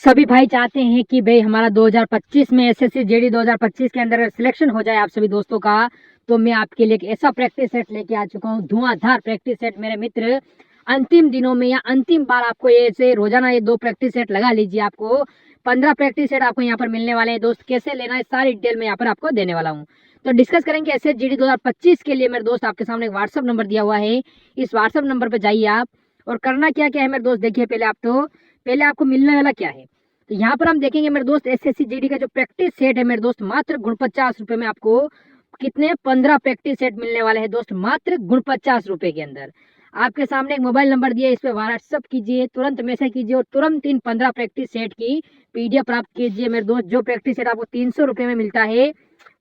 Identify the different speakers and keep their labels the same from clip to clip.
Speaker 1: सभी भाई चाहते हैं कि भाई हमारा 2025 में एसएससी जीडी 2025 के अंदर सिलेक्शन हो जाए आप सभी दोस्तों का। तो मैं आपके लिए एक ऐसा प्रैक्टिस सेट लेके आ चुका हूँ, धुआंधार प्रैक्टिस सेट मेरे मित्र। अंतिम दिनों में या अंतिम बार आपको ये से रोजाना ये 2 प्रैक्टिस सेट लगा लीजिए। आपको 15 प्रैक्टिस सेट आपको यहाँ पर मिलने वाले हैं दोस्त। कैसे लेना है सारी डिटेल में यहाँ पर आपको देने वाला हूँ। तो डिस्कस करेंगे एसएससी जीडी 2025 के लिए। मेरे दोस्त आपके सामने व्हाट्सअप नंबर दिया हुआ है, इस व्हाट्सअप नंबर पर जाइए आप। और करना क्या क्या है मेरे दोस्त, देखिए पहले आपको मिलने वाला क्या है। तो यहाँ पर हम देखेंगे मेरे दोस्त एसएससी जीडी का जो प्रैक्टिस सेट है मेरे दोस्त, मात्र 49 रुपए में आपको कितने 15 प्रैक्टिस सेट मिलने वाले हैं दोस्त, मात्र 49 रुपए के अंदर। आपके सामने एक मोबाइल नंबर दिया है, इस पे व्हाट्सअप कीजिए, तुरंत मैसेज कीजिए और तुरंत इन 15 प्रैक्टिस सेट की पीडीएफ प्राप्त कीजिए मेरे दोस्त। जो प्रैक्टिस सेट आपको 300 रुपए में मिलता है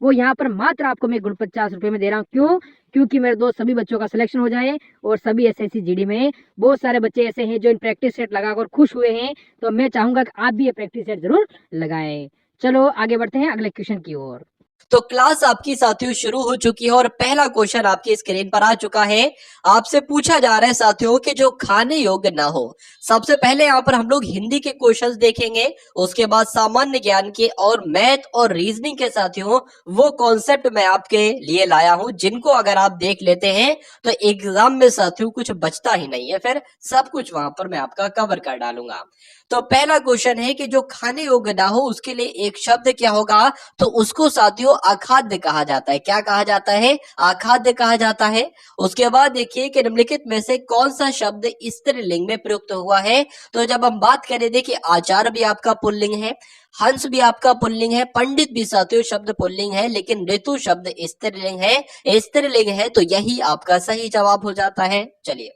Speaker 1: वो यहाँ पर मात्र आपको मैं 49 रुपए में दे रहा हूँ। क्यों? क्योंकि मेरे दोस्त सभी बच्चों का सिलेक्शन हो जाए और सभी एसएससी जीडी में बहुत सारे बच्चे ऐसे हैं जो इन प्रैक्टिस सेट लगाकर खुश हुए हैं। तो मैं चाहूंगा कि आप भी ये प्रैक्टिस सेट जरूर लगाएं। चलो आगे बढ़ते हैं अगले क्वेश्चन की ओर।
Speaker 2: तो क्लास आपकी साथियों शुरू हो चुकी है और पहला क्वेश्चन आपकी स्क्रीन पर आ चुका है। आपसे पूछा जा रहा है साथियों कि जो खाने योग्य ना हो। सबसे पहले यहाँ पर हम लोग हिंदी के क्वेश्चंस देखेंगे, उसके बाद सामान्य ज्ञान के और मैथ और रीजनिंग के साथियों वो कॉन्सेप्ट मैं आपके लिए लाया हूं जिनको अगर आप देख लेते हैं तो एग्जाम में साथियों कुछ बचता ही नहीं है, फिर सब कुछ वहां पर मैं आपका कवर कर डालूंगा। तो पहला क्वेश्चन है कि जो खाने योग्य ना हो उसके लिए एक शब्द क्या होगा, तो उसको साथियों अखाद्य कहा जाता है। क्या कहा जाता है? अखाद्य कहा जाता है। उसके बाद देखिए कि निम्नलिखित में से कौन सा शब्द स्त्रीलिंग में प्रयुक्त हुआ है। तो जब हम बात करें, देखिए आचार्य भी आपका पुल्लिंग है, हंस भी आपका पुल्लिंग है, पंडित भी साथियों शब्द पुल्लिंग है, लेकिन ऋतु शब्द स्त्रीलिंग है। स्त्रीलिंग है तो यही आपका सही जवाब हो जाता है। चलिए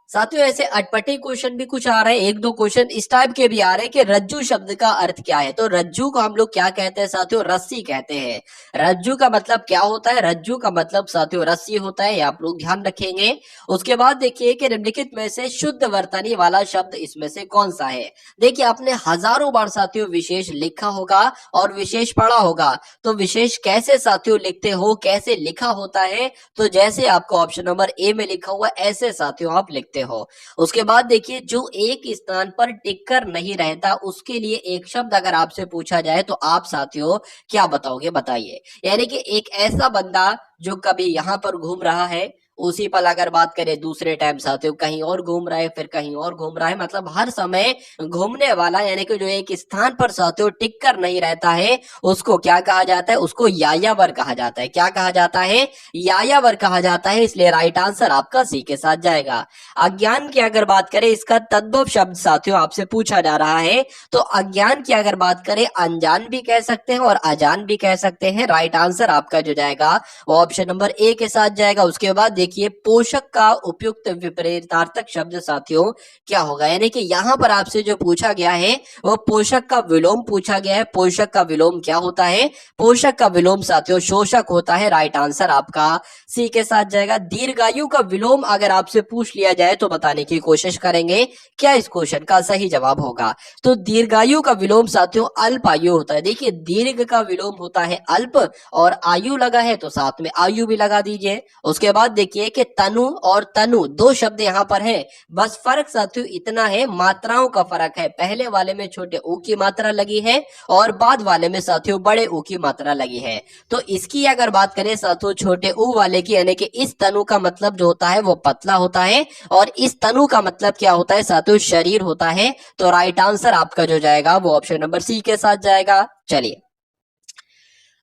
Speaker 2: साथियों ऐसे अटपटे क्वेश्चन भी कुछ आ रहे हैं, एक दो क्वेश्चन इस टाइप के भी आ रहे हैं कि रज्जू शब्द का अर्थ क्या है। तो रज्जू को हम लोग क्या कहते हैं साथियों? रस्सी कहते हैं। रज्जू का मतलब क्या होता है? रज्जू का मतलब साथियों रस्सी होता है, आप लोग ध्यान रखेंगे। उसके बाद देखिए कि निम्नलिखित में से शुद्ध वर्तनी वाला शब्द इसमें से कौन सा है। देखिए आपने हजारों बार साथियों विशेष लिखा होगा और विशेष पढ़ा होगा। तो विशेष कैसे साथियों लिखते हो, कैसे लिखा होता है? तो जैसे आपको ऑप्शन नंबर ए में लिखा हुआ ऐसे साथियों आप लिखते हो। उसके बाद देखिए जो एक स्थान पर टिककर नहीं रहता उसके लिए एक शब्द अगर आपसे पूछा जाए तो आप साथियों क्या बताओगे? बताइए। यानी कि एक ऐसा बंदा जो कभी यहां पर घूम रहा है, उसी पल अगर बात करें दूसरे टाइम साथियों कहीं और घूम रहा है, फिर कहीं और घूम रहा है, मतलब हर समय घूमने वाला, यानी कि जो एक स्थान पर साथियों टिक कर नहीं रहता है उसको क्या कहा जाता है? उसको यायावर कहा जाता है। क्या कहा जाता है? यायावर कहा जाता है। इसलिए राइट आंसर आपका सी के साथ जाएगा। अज्ञान की अगर बात करें, इसका तद्भव शब्द साथियों आपसे पूछा जा रहा है। तो अज्ञान की अगर बात करें, अनजान भी कह सकते हैं और अजान भी कह सकते हैं। राइट आंसर आपका जो जाएगा वो ऑप्शन नंबर ए के साथ जाएगा। उसके बाद देखिए पोषक का उपयुक्त विपरीतार्थक शब्द साथियों क्या होगा। यानी कि यहां पर आपसे जो पूछा गया है वो पोषक का विलोम पूछा गया है। पोषक का विलोम क्या होता है? पोषक का विलोम साथियों शोषक होता है। राइट आंसर आपका सी के साथ जाएगा। दीर्घायु का विलोम अगर आपसे पूछ लिया जाए तो बताने की कोशिश करेंगे क्या इस क्वेश्चन का सही जवाब होगा। तो दीर्घायु का विलोम साथियों अल्प आयु होता है। देखिए दीर्घ का विलोम होता है अल्प और आयु लगा है तो साथ में आयु भी लगा दीजिए। उसके बाद देखिए कि तनु और तनु दो शब्द यहाँ पर है, बस फर्क साथियों इतना है, मात्राओं का फर्क है। पहले वाले में छोटे ऊ की मात्रा लगी है और बाद वाले में साथियों बड़े ऊ की मात्रा लगी है। तो इसकी अगर बात करें साथियों छोटे ऊ वाले की, यानी कि इस तनु का मतलब जो होता है वो पतला होता है और इस तनु का मतलब क्या होता है साथियों? शरीर होता है। तो राइट आंसर आपका जो जाएगा वो ऑप्शन नंबर सी के साथ जाएगा। चलिए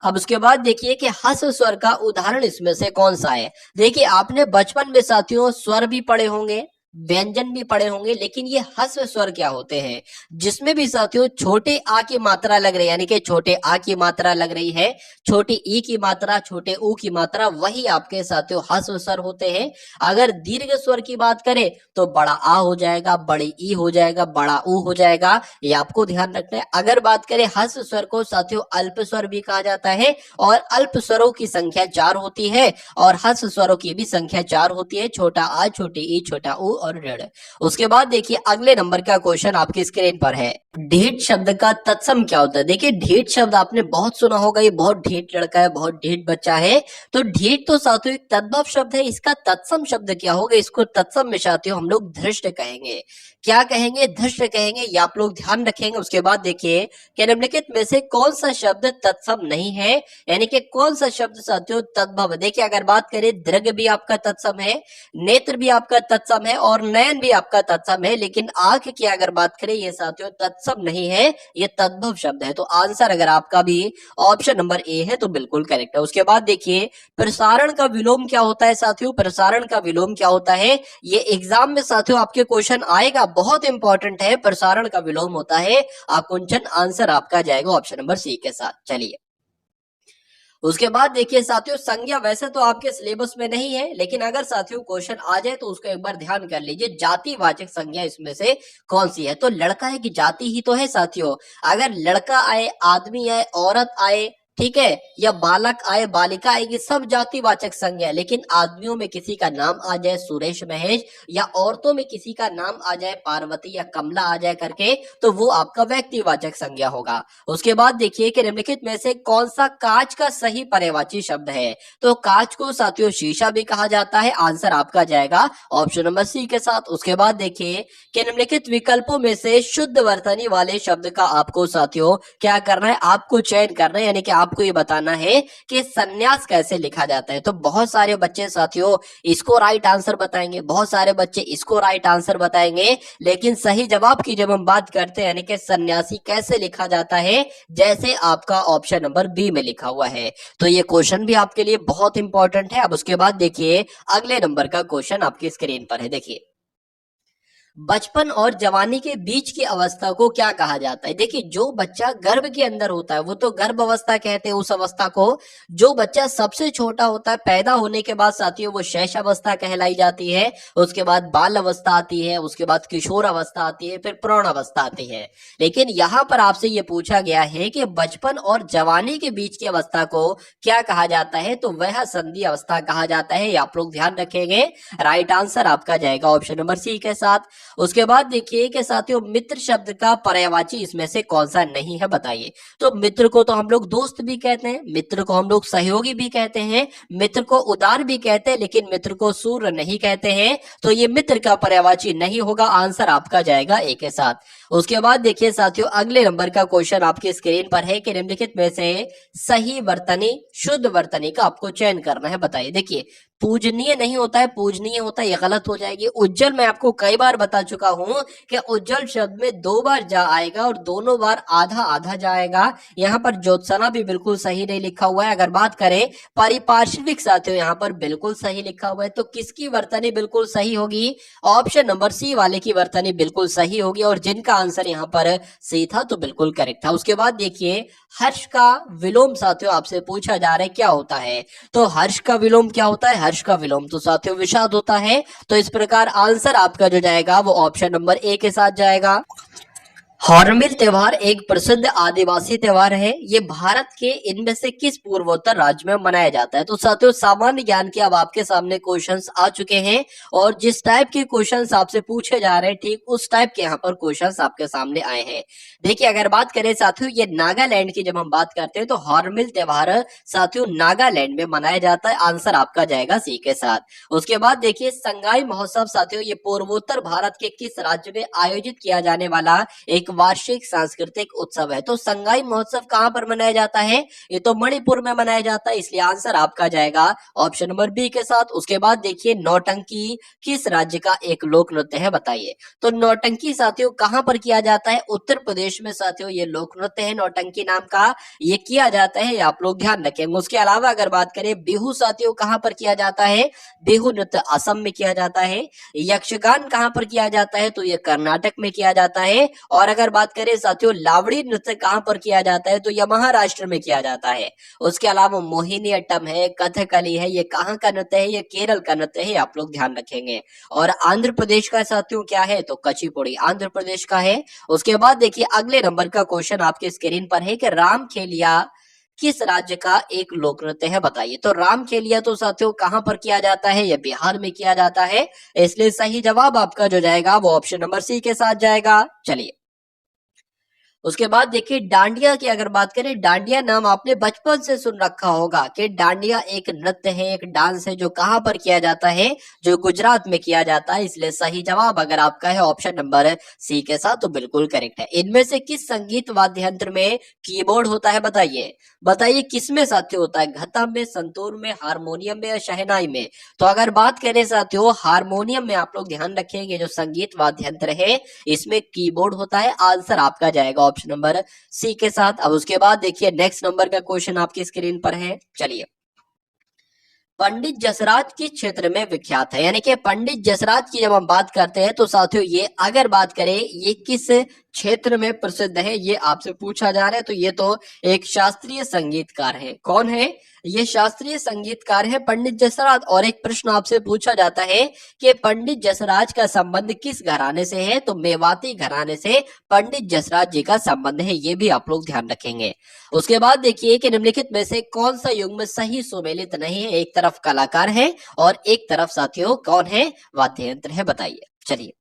Speaker 2: अब उसके बाद देखिए कि हस्व स्वर का उदाहरण इसमें से कौन सा है। देखिए आपने बचपन में साथियों स्वर भी पढ़े होंगे, व्यंजन भी पढ़े होंगे, लेकिन ये हस्व स्वर क्या होते हैं? जिसमें भी साथियों छोटे आ की मात्रा लग रही है, यानी कि छोटे आ की मात्रा लग रही है, छोटी ई की मात्रा, छोटे ऊ की मात्रा, वही आपके साथियों हस्व स्वर होते हैं। अगर दीर्घ स्वर की बात करें तो बड़ा आ हो जाएगा, बड़ी ई हो जाएगा, बड़ा ऊ हो जाएगा, ये आपको ध्यान रखना है। अगर बात करें हस्व स्वर को साथियों अल्प स्वर भी कहा जाता है और अल्प स्वरों की संख्या 4 होती है और हस्व स्वरों की भी संख्या 4 होती है, छोटा आ, छोटी ई, छोटा ऊ और ऋण। उसके बाद देखिए अगले नंबर का क्वेश्चन आपकी स्क्रीन पर है। ढीठ शब्द का तत्सम क्या होता है? देखिए ढीठ शब्द आपने बहुत सुना होगा, ये बहुत ढीठ लड़का है, बहुत ढीठ बच्चा है। तो ढीठ तो साथियों एक तद्भव शब्द है, इसका तत्सम शब्द क्या होगा? इसको तत्सम में साथियों हम लोग धृष्ट कहेंगे। क्या कहेंगे, धृष्ट कहेंगे, ये आप लोग ध्यान रखेंगे। उसके बाद देखिए कि निम्नलिखित में से कौन सा शब्द तत्सम नहीं है, यानी कि कौन सा शब्द साथियों तद्भव। देखिए अगर बात करें दृग भी आपका तत्सम है, नेत्र भी आपका तत्सम है और नयन भी आपका तत्सम है, लेकिन आंख की अगर बात करें ये साथियों तत्सम नहीं है, ये तद्भव शब्द है। तो आंसर अगर आपका भी ऑप्शन नंबर ए है तो बिल्कुल करेक्ट है। उसके बाद देखिए प्रसारण का विलोम क्या होता है साथियों, प्रसारण का विलोम क्या होता है, ये एग्जाम में साथियों आपके क्वेश्चन आएगा, बहुत इंपॉर्टेंट है। प्रसारण का विलोम होता है आकुंचन, आंसर आपका जाएगा ऑप्शन नंबर सी के साथ। चलिए उसके बाद देखिए साथियों संज्ञा वैसे तो आपके सिलेबस में नहीं है, लेकिन अगर साथियों क्वेश्चन आ जाए तो उसको एक बार ध्यान कर लीजिए, जातिवाचक संज्ञा इसमें से कौन सी है। तो लड़का है कि जाति ही तो है साथियों। अगर लड़का आए, आदमी आए, औरत आए, ठीक है, या बालक आए, बालिका आएगी, सब जातिवाचक संज्ञा है। लेकिन आदमियों में किसी का नाम आ जाए सुरेश महेश, या औरतों में किसी का नाम आ जाए पार्वती या कमला आ जाए करके, तो वो आपका व्यक्तिवाचक संज्ञा होगा। उसके बाद देखिए कि निम्नलिखित में से कौन सा कांच का सही पर्यायवाची शब्द है। तो कांच को साथियों शीशा भी कहा जाता है, आंसर आपका जाएगा ऑप्शन नंबर सी के साथ। उसके बाद देखिए कि निम्नलिखित विकल्पों में से शुद्ध वर्तनी वाले शब्द का आपको साथियों क्या करना है, आपको चयन करना है, यानी कि आपको ये बताना है कि संन्यास कैसे लिखा जाता है। तो बहुत सारे बच्चे साथियों इसको राइट आंसर बताएंगे, बहुत सारे बच्चे इसको राइट आंसर बताएंगे, लेकिन सही जवाब की जब हम बात करते हैं यानी कि सन्यासी कैसे लिखा जाता है, जैसे आपका ऑप्शन नंबर बी में लिखा हुआ है। तो ये क्वेश्चन भी आपके लिए बहुत इंपॉर्टेंट है। अब उसके बाद देखिए अगले नंबर का क्वेश्चन आपकी स्क्रीन पर है। देखिए बचपन और जवानी के बीच की अवस्था को क्या कहा जाता है। देखिए जो बच्चा गर्भ के अंदर होता है वो तो गर्भ अवस्था कहते हैं उस अवस्था को। जो बच्चा सबसे छोटा होता है पैदा होने के बाद साथियों वो शैशव अवस्था कहलाई जाती है। उसके बाद बाल अवस्था आती है, उसके बाद किशोर अवस्था आती है, फिर प्रौढ़ अवस्था आती है। लेकिन यहाँ पर आपसे ये पूछा गया है कि बचपन और जवानी के बीच की अवस्था को क्या कहा जाता है, तो वह संधि अवस्था कहा जाता है। ये आप लोग ध्यान रखेंगे, राइट आंसर आपका जाएगा ऑप्शन नंबर सी के साथ। उसके बाद देखिए कि साथियों मित्र शब्द का पर्यायवाची इसमें से कौन सा नहीं है, बताइए। तो मित्र को तो हम लोग दोस्त भी कहते हैं, मित्र को हम लोग सहयोगी भी कहते हैं, मित्र को उदार भी कहते हैं, लेकिन मित्र को सूर्य नहीं कहते हैं। तो ये मित्र का पर्यायवाची नहीं होगा, आंसर आपका जाएगा ए के साथ। उसके बाद देखिए साथियों अगले नंबर का क्वेश्चन आपकी स्क्रीन पर है कि निम्नलिखित में से सही वर्तनी शुद्ध वर्तनी का आपको चयन करना है, बताइए। देखिए पूजनीय नहीं होता है, पूजनीय होता है, ये गलत हो जाएगी। उज्जवल मैं आपको कई बार बता चुका हूं कि उज्जवल शब्द में 2 बार जा आएगा और दोनों बार आधा आधा जाएगा। यहाँ पर ज्योत्सना भी बिल्कुल सही नहीं लिखा हुआ है। अगर बात करें पारिपार्श्विक साथियों यहाँ पर बिल्कुल सही लिखा हुआ है। तो किसकी वर्तनी बिल्कुल सही होगी, ऑप्शन नंबर सी वाले की वर्तनी बिल्कुल सही होगी, और जिनका आंसर यहाँ पर सी था तो बिल्कुल करेक्ट था। उसके बाद देखिए हर्ष का विलोम साथियों आपसे पूछा जा रहा है क्या होता है। तो हर्ष का विलोम क्या होता है, हर्ष का विलोम तो साथियों विषाद होता है। तो इस प्रकार आंसर आपका जो जाएगा वो ऑप्शन नंबर ए के साथ जाएगा। हॉर्नबिल त्योहार एक प्रसिद्ध आदिवासी त्योहार है। ये भारत के इनमें से किस पूर्वोत्तर राज्य में मनाया जाता है। तो साथियों सामान्य ज्ञान के अब आपके सामने क्वेश्चंस आ चुके हैं, और जिस टाइप के क्वेश्चंस आपसे पूछे जा रहे हैं ठीक उस टाइप के यहाँ पर क्वेश्चंस आपके सामने आए हैं। देखिए अगर बात करें साथियों ये नागालैंड की जब हम बात करते हैं तो हॉर्नबिल त्योहार साथियों नागालैंड में मनाया जाता है, आंसर आपका जाएगा सी के साथ। उसके बाद देखिए संगाई महोत्सव साथियों ये पूर्वोत्तर भारत के किस राज्य में आयोजित किया जाने वाला एक वार्षिक सांस्कृतिक उत्सव है। तो संगाई महोत्सव कहां पर मनाया जाता है, ये तो मणिपुर में मनाया जाता है, इसलिए आंसर आपका जाएगा ऑप्शन नंबर बी के साथ। उसके बाद देखिए नौटंकी किस राज्य का एक लोक नृत्य है, बताइए। तो नौटंकी साथियों कहां पर किया जाता है, उत्तर प्रदेश में साथियों ये लोक नृत्य है नौटंकी नाम का, ये किया जाता है, आप लोग ध्यान रखेंगे। उसके अलावा अगर बात करें बिहू साथियों कहां पर किया जाता है, बिहू नृत्य असम में किया जाता है। यक्षगान कहां पर किया जाता है, तो ये कर्नाटक में किया जाता है। और अगर बात करें साथियों लावड़ी नृत्य कहां पर किया जाता है, तो यह महाराष्ट्र में किया जाता है। उसके अलावा मोहिनी अट्टम है, कथकली है, ये कहां का नृत्य है, ये केरल का नृत्य है, आप लोग ध्यान रखेंगे। और आंध्र प्रदेश का साथियों क्या है, तो कचिपुड़ी आंध्र प्रदेश का है। उसके बाद देखिए अगले नंबर का क्वेश्चन आपके स्क्रीन पर है कि रामखेलिया किस राज्य का एक लोक नृत्य है, बताइए। तो रामखेलिया तो साथियों कहां पर किया जाता है, यह बिहार में किया जाता है, इसलिए सही जवाब आपका जो जाएगा वो ऑप्शन नंबर सी के साथ जाएगा। चलिए उसके बाद देखिए डांडिया की अगर बात करें, डांडिया नाम आपने बचपन से सुन रखा होगा कि डांडिया एक नृत्य है, एक डांस है जो कहां पर किया जाता है, जो गुजरात में किया जाता है। इसलिए सही जवाब अगर आपका है ऑप्शन नंबर सी के साथ, तो बिल्कुल करेक्ट है। इनमें से किस संगीत वाद्य यंत्र में कीबोर्ड होता है, बताइए बताइए किसमें साथियों होता है, घतम में, संतूर में, हारमोनियम में या शहनाई में? तो अगर बात करें साथियों हारमोनियम में, आप लोग ध्यान रखेंगे जो संगीत वाद्य यंत्र है इसमें कीबोर्ड होता है। आंसर आपका जाएगा ऑप्शन नंबर सी के साथ। अब उसके बाद देखिए नेक्स्ट नंबर का क्वेश्चन आपकी स्क्रीन पर है, चलिए। पंडित जसराज किस क्षेत्र में विख्यात है, यानी कि पंडित जसराज की जब हम बात करते हैं तो साथियों ये अगर बात करें ये किस क्षेत्र में प्रसिद्ध है, ये आपसे पूछा जा रहा है। तो ये तो एक शास्त्रीय संगीतकार है। कौन है ये? शास्त्रीय संगीतकार है पंडित जसराज। और एक प्रश्न आपसे पूछा जाता है कि पंडित जसराज का संबंध किस घराने से है, तो मेवाती घराने से पंडित जसराज जी का संबंध है, ये भी आप लोग ध्यान रखेंगे। उसके बाद देखिए कि निम्नलिखित में से कौन सा युग्म सही सुमेलित नहीं है, एक तरफ कलाकार है और एक तरफ साथियों कौन है, वाद्य यंत्र है, बताइए। चलिए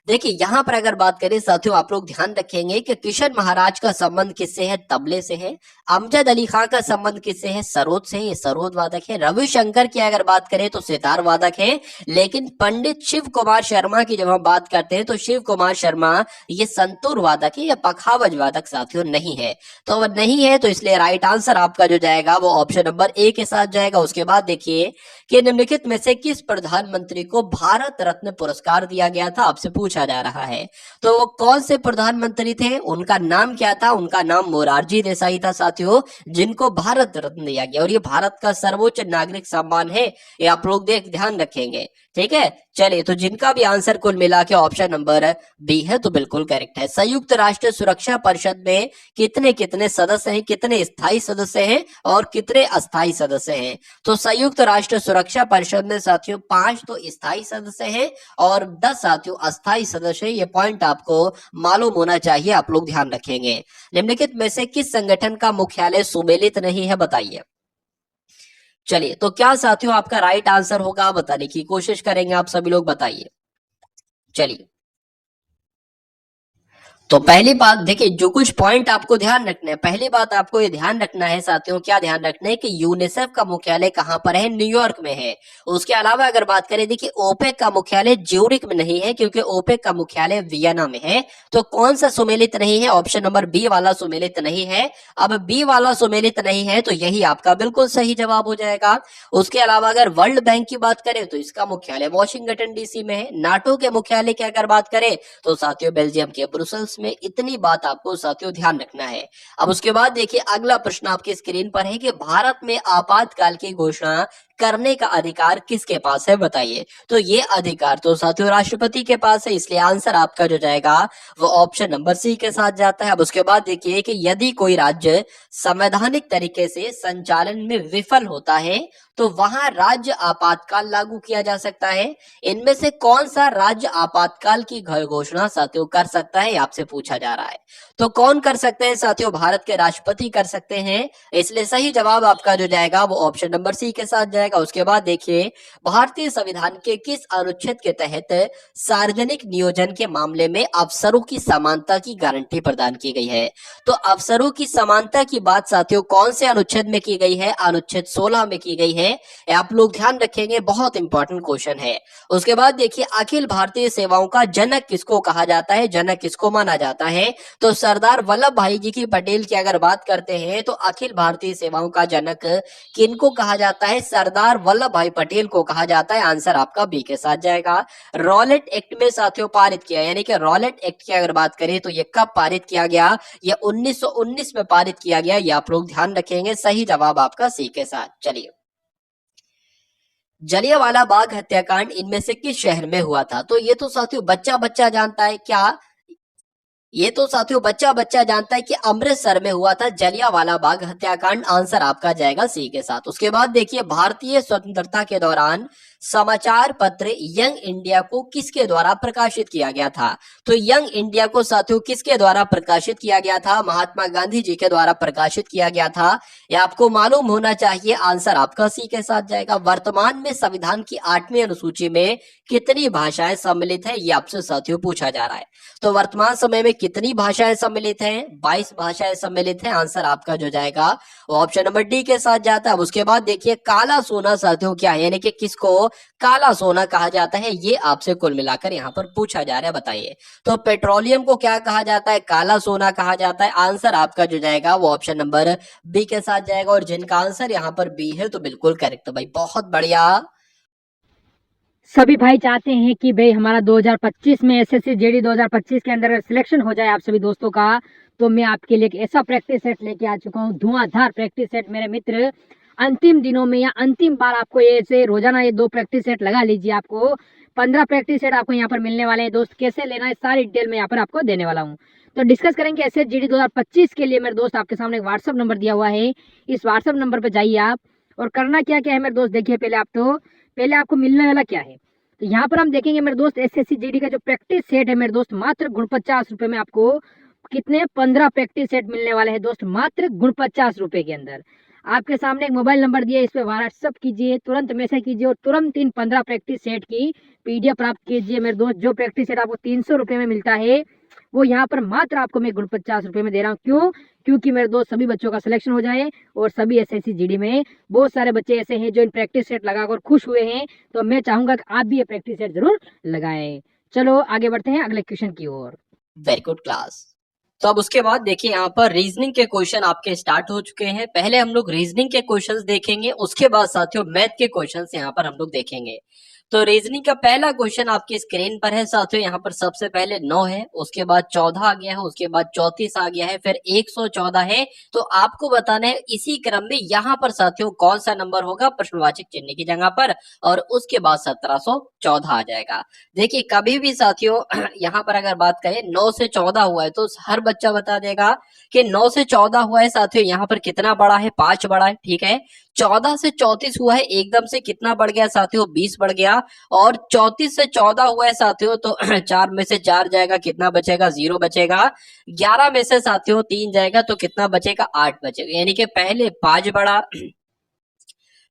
Speaker 2: देखिए यहां पर अगर बात करें साथियों आप लोग ध्यान रखेंगे कि किशन महाराज का संबंध किससे है, तबले से है। अमजद अली खान का संबंध किससे है, सरोद से, ये सरोद वादक है। रविशंकर की अगर बात करें तो सितार वादक है। लेकिन पंडित शिव कुमार शर्मा की जब हम बात करते हैं तो शिव कुमार शर्मा ये संतूर वादक है या पखावज वादक साथियों नहीं है। तो अगर नहीं है तो इसलिए राइट आंसर आपका जो जाएगा वो ऑप्शन नंबर ए के साथ जाएगा। उसके बाद देखिए कि निम्नलिखित में से किस प्रधानमंत्री को भारत रत्न पुरस्कार दिया गया था, आपसे पूछा जा रहा है। तो वो कौन से प्रधानमंत्री थे, उनका नाम क्या था? उनका नाम मोरारजी देसाई था साथियों, जिनको भारत रत्न दिया गया। और ये भारत का सर्वोच्च नागरिक सम्मान है, ये आप लोग ध्यान रखेंगे, ठीक है। चलिए तो जिनका भी आंसर कुल मिला के ऑप्शन नंबर बी है, तो बिल्कुल करेक्ट है। संयुक्त राष्ट्र सुरक्षा परिषद में कितने कितने सदस्य हैं, कितने स्थायी सदस्य हैं और कितने अस्थायी सदस्य हैं? तो संयुक्त राष्ट्र सुरक्षा परिषद में साथियों 5 तो स्थायी सदस्य हैं और 10 साथियों अस्थायी सदस्य हैं। ये पॉइंट आपको मालूम होना चाहिए, आप लोग ध्यान रखेंगे। निम्नलिखित में से किस संगठन का मुख्यालय सुमेलित नहीं है, बताइए। चलिए तो क्या साथियों आपका राइट आंसर होगा, बताने की कोशिश करेंगे आप सभी लोग, बताइए। चलिए तो पहली बात देखिए, जो कुछ पॉइंट आपको ध्यान रखना है, पहली बात आपको ये ध्यान रखना है साथियों, क्या ध्यान रखना है कि यूनिसेफ का मुख्यालय कहां पर है, न्यूयॉर्क में है। उसके अलावा अगर बात करें देखिए ओपेक का मुख्यालय ज्यूरिक में नहीं है, क्योंकि ओपेक का मुख्यालय वियना में है। तो कौन सा सुमेलित नहीं है, ऑप्शन नंबर बी वाला सुमेलित नहीं है। अब बी वाला सुमेलित नहीं है तो यही आपका बिल्कुल सही जवाब हो जाएगा। उसके अलावा अगर वर्ल्ड बैंक की बात करें तो इसका मुख्यालय वॉशिंगटन डीसी में है। नाटो के मुख्यालय की अगर बात करें तो साथियों बेल्जियम के ब्रुसेल्स में। इतनी बात आपको साथियों ध्यान रखना है। अब उसके बाद देखिए अगला प्रश्न आपकी स्क्रीन पर है कि भारत में आपातकाल की घोषणा करने का अधिकार किसके पास है, बताइए। तो ये अधिकार तो साथियों राष्ट्रपति के पास है, इसलिए आंसर आपका जो जाएगा वो ऑप्शन नंबर सी के साथ जाता है। अब उसके बाद देखिए कि यदि कोई राज्य संवैधानिक तरीके से संचालन में विफल होता है तो वहां राज्य आपातकाल लागू किया जा सकता है। इनमें से कौन सा राज्य आपातकाल की घोषणा साथियों कर सकता है, आपसे पूछा जा रहा है। तो कौन कर सकते हैं साथियों, भारत के राष्ट्रपति कर सकते हैं, इसलिए सही जवाब आपका जो जाएगा वो ऑप्शन नंबर सी के साथ जाएगा। उसके बाद देखिए भारतीय संविधान के किस अनुच्छेद के तहत सार्वजनिक नियोजन के मामले में अफसरों की समानता की गारंटी प्रदान की गई है? तो अफसरों की समानता की बात साथियों कौन से अनुच्छेद में की गई है? अनुच्छेद 16 में की गई है। आप लोग ध्यान रखेंगे, बहुत इंपॉर्टेंट क्वेश्चन है। उसके बाद देखिए अखिल भारतीय सेवाओं का जनक किसको कहा जाता है, जनक किसको माना जाता है? तो सरदार वल्लभ भाई जी की पटेल की अगर बात करते हैं तो अखिल भारतीय सेवाओं का जनक किनको कहा जाता है? सरदार वल्लभ भाई पटेल को कहा जाता है। आंसर आपका बी के साथ जाएगा। रॉलेट एक्ट में साथियों पारित किया, यानी कि रॉलेट एक्ट की अगर बात करें तो ये कब पारित किया गया? ये 1919 में पारित किया गया, ये आप लोग ध्यान रखेंगे। सही जवाब आपका सी के साथ। चलिए जलियांवाला बाग हत्याकांड इनमें से किस शहर में हुआ था? तो ये तो साथियों बच्चा बच्चा जानता है क्या? ये तो साथियों बच्चा बच्चा जानता है कि अमृतसर में हुआ था जलियांवाला बाग हत्याकांड। आंसर आपका जाएगा सी के साथ। उसके बाद देखिए भारतीय स्वतंत्रता के दौरान समाचार पत्र यंग इंडिया को किसके द्वारा प्रकाशित किया गया था? तो यंग इंडिया को साथियों किसके द्वारा प्रकाशित किया गया था? महात्मा गांधी जी के द्वारा प्रकाशित किया गया था, यह आपको मालूम होना चाहिए। आंसर आपका सी के साथ जाएगा। वर्तमान में संविधान की 8वीं अनुसूची में कितनी भाषाएं सम्मिलित है, ये आपसे साथियों पूछा जा रहा है। तो वर्तमान समय में कितनी भाषाएं सम्मिलित हैं? 22 भाषाएं सम्मिलित हैं। आंसर आपका जो जाएगा वो ऑप्शन नंबर डी के साथ जाता है। अब उसके बाद देखिए काला सोना साथियों क्या है, यानी कि किसको काला सोना कहा जाता है, ये आपसे कुल मिलाकर यहाँ पर पूछा जा रहा है, बताइए। तो पेट्रोलियम को क्या कहा जाता है? काला सोना कहा जाता है। आंसर आपका जो जाएगा वो ऑप्शन नंबर बी के साथ जाएगा, और जिनका आंसर यहाँ पर बी है तो बिल्कुल करेक्ट भाई, बहुत बढ़िया।
Speaker 1: सभी भाई चाहते हैं कि भाई हमारा 2025 में एसएससी जेडी 2025 के अंदर सिलेक्शन हो जाए आप सभी दोस्तों का, तो मैं आपके लिए एक ऐसा प्रैक्टिस सेट लेके आ चुका हूँ, धुआंधार प्रैक्टिस सेट मेरे मित्र। अंतिम दिनों में या अंतिम बार आपको ये से रोजाना ये 2 प्रैक्टिस सेट लगा लीजिए, आपको 15 प्रैक्टिस सेट आपको यहाँ पर मिलने वाले हैं दोस्त। कैसे लेना है सारी डिटेल में यहाँ पर आपको देने वाला हूँ। तो डिस्कस करेंगे एसएससी जेडी 2025 के लिए मेरे दोस्त। आपके सामने एक व्हाट्सअप नंबर दिया हुआ है, इस व्हाट्सअप नंबर पर जाइए आप, और करना क्या क्या है मेरे दोस्त देखिए। पहले आपको मिलने वाला क्या है, तो यहाँ पर हम देखेंगे मेरे दोस्त एसएससी जीडी का जो प्रैक्टिस सेट है मेरे दोस्त, मात्र 49 रुपए में आपको कितने 15 प्रैक्टिस सेट मिलने वाले हैं दोस्त, मात्र 49 रुपए के अंदर। आपके सामने एक मोबाइल नंबर दिया है, इस पे व्हाट्सअप कीजिए, तुरंत मैसेज कीजिए और तुरंत इन 15 प्रैक्टिस सेट की पीडीएफ प्राप्त कीजिए मेरे दोस्त। जो प्रैक्टिस सेट आपको 300 रुपए में मिलता है वो यहाँ पर मात्र आपको मैं 49 रुपए में दे रहा हूँ। क्यों? क्योंकि मेरे दोस्त सभी बच्चों का सिलेक्शन हो जाए, और सभी एसएससी जीडी में बहुत सारे बच्चे ऐसे हैं जो इन प्रैक्टिस सेट लगाकर खुश हुए हैं, तो मैं चाहूंगा कि आप भी ये प्रैक्टिस सेट जरूर लगाएं। चलो आगे बढ़ते हैं अगले क्वेश्चन की ओर।
Speaker 2: Very good class. तो अब उसके बाद देखिए यहाँ पर रीजनिंग के क्वेश्चन आपके स्टार्ट हो चुके हैं। पहले हम लोग रीजनिंग के क्वेश्चंस देखेंगे, उसके बाद साथियों मैथ के क्वेश्चंस यहाँ पर हम लोग देखेंगे। तो रीजनिंग का पहला क्वेश्चन आपकी स्क्रीन पर है साथियों। यहाँ पर सबसे पहले 9 है, उसके बाद 14 आ गया है, उसके बाद 34 आ गया है, फिर 114 है। तो आपको बताना है इसी क्रम में यहाँ पर साथियों कौन सा नंबर होगा प्रश्नवाचक चिन्ह की जगह पर, और उसके बाद 1714 आ जाएगा। देखिए कभी भी साथियों यहाँ पर अगर बात करें 9 से 14 हुआ है तो हर बच्चा बता देगा कि 9 से 14 हुआ है साथियों, यहाँ पर कितना बड़ा है? 5 बड़ा है, ठीक है। 14 से 34 हुआ है, एकदम से कितना बढ़ गया साथियों? 20 बढ़ गया। और 34 से 14 हुआ है साथियों तो 4 में से 4 जाएगा, कितना बचेगा? 0 बचेगा। 11 में से साथियों 3 जाएगा तो कितना बचेगा? 8 बचेगा। यानी कि पहले 5 बढ़ा,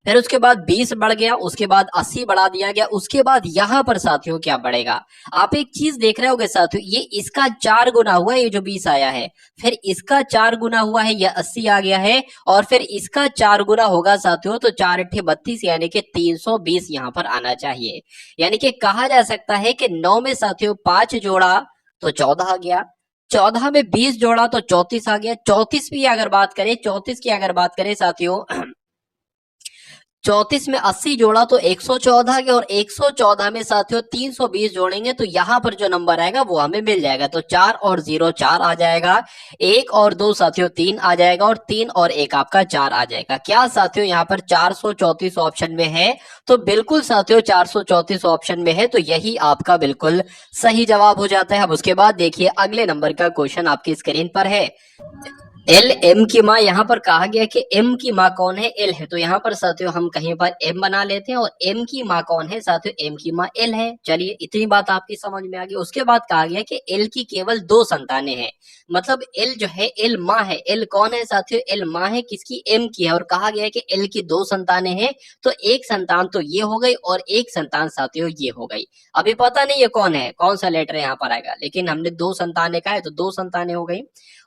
Speaker 2: फिर उसके बाद 20 बढ़ गया, उसके बाद 80 बढ़ा दिया गया, उसके बाद यहाँ पर साथियों क्या बढ़ेगा? आप एक चीज देख रहे होगे साथियों, ये इसका 4 गुना हुआ है, ये जो 20 आया है, फिर इसका 4 गुना हुआ है, ये 80 आ गया है, और फिर इसका 4 गुना होगा साथियों तो 4 अट्ठे 32, यानी कि 320 यहाँ पर आना चाहिए। यानी कि कहा जा सकता है कि 9 में साथियों 5 जोड़ा तो 14 आ गया, 14 में 20 जोड़ा तो 34 आ गया, 34 की अगर बात करें साथियों 34 में 80 जोड़ा तो 114 के, और 114 में साथियों 320 जोड़ेंगे तो यहाँ पर जो नंबर आएगा वो हमें मिल जाएगा। तो 4 और 0 4 आ जाएगा, 1 और 2 साथियों 3 आ जाएगा, और 3 और 1 आपका 4 आ जाएगा। क्या साथियों यहाँ पर 434 ऑप्शन में है? तो बिल्कुल साथियों 434 ऑप्शन में है, तो यही आपका बिल्कुल सही जवाब हो जाता है। अब उसके बाद देखिए अगले नंबर का क्वेश्चन आपकी स्क्रीन पर है। एल एम की माँ, यहाँ पर कहा गया कि एम की माँ कौन है? एल है। तो यहाँ पर साथियों हम कहीं पर एम बना लेते हैं, और एम की माँ कौन है साथियों? एम की माँ एल है। चलिए इतनी बात आपकी समझ में आ गई। उसके बाद कहा गया कि एल की केवल 2 संतानें हैं, मतलब एल जो है एल माँ है। एल कौन है साथियों? एल माँ है किसकी? एम की है। और कहा गया कि एल की 2 संतानें हैं, तो एक संतान तो ये हो गई और एक संतान साथियों ये हो गई। अभी पता नहीं ये कौन है, कौन सा लेटर यहाँ पर आएगा, लेकिन हमने 2 संतानें कहा है तो 2 संतानें हो गई।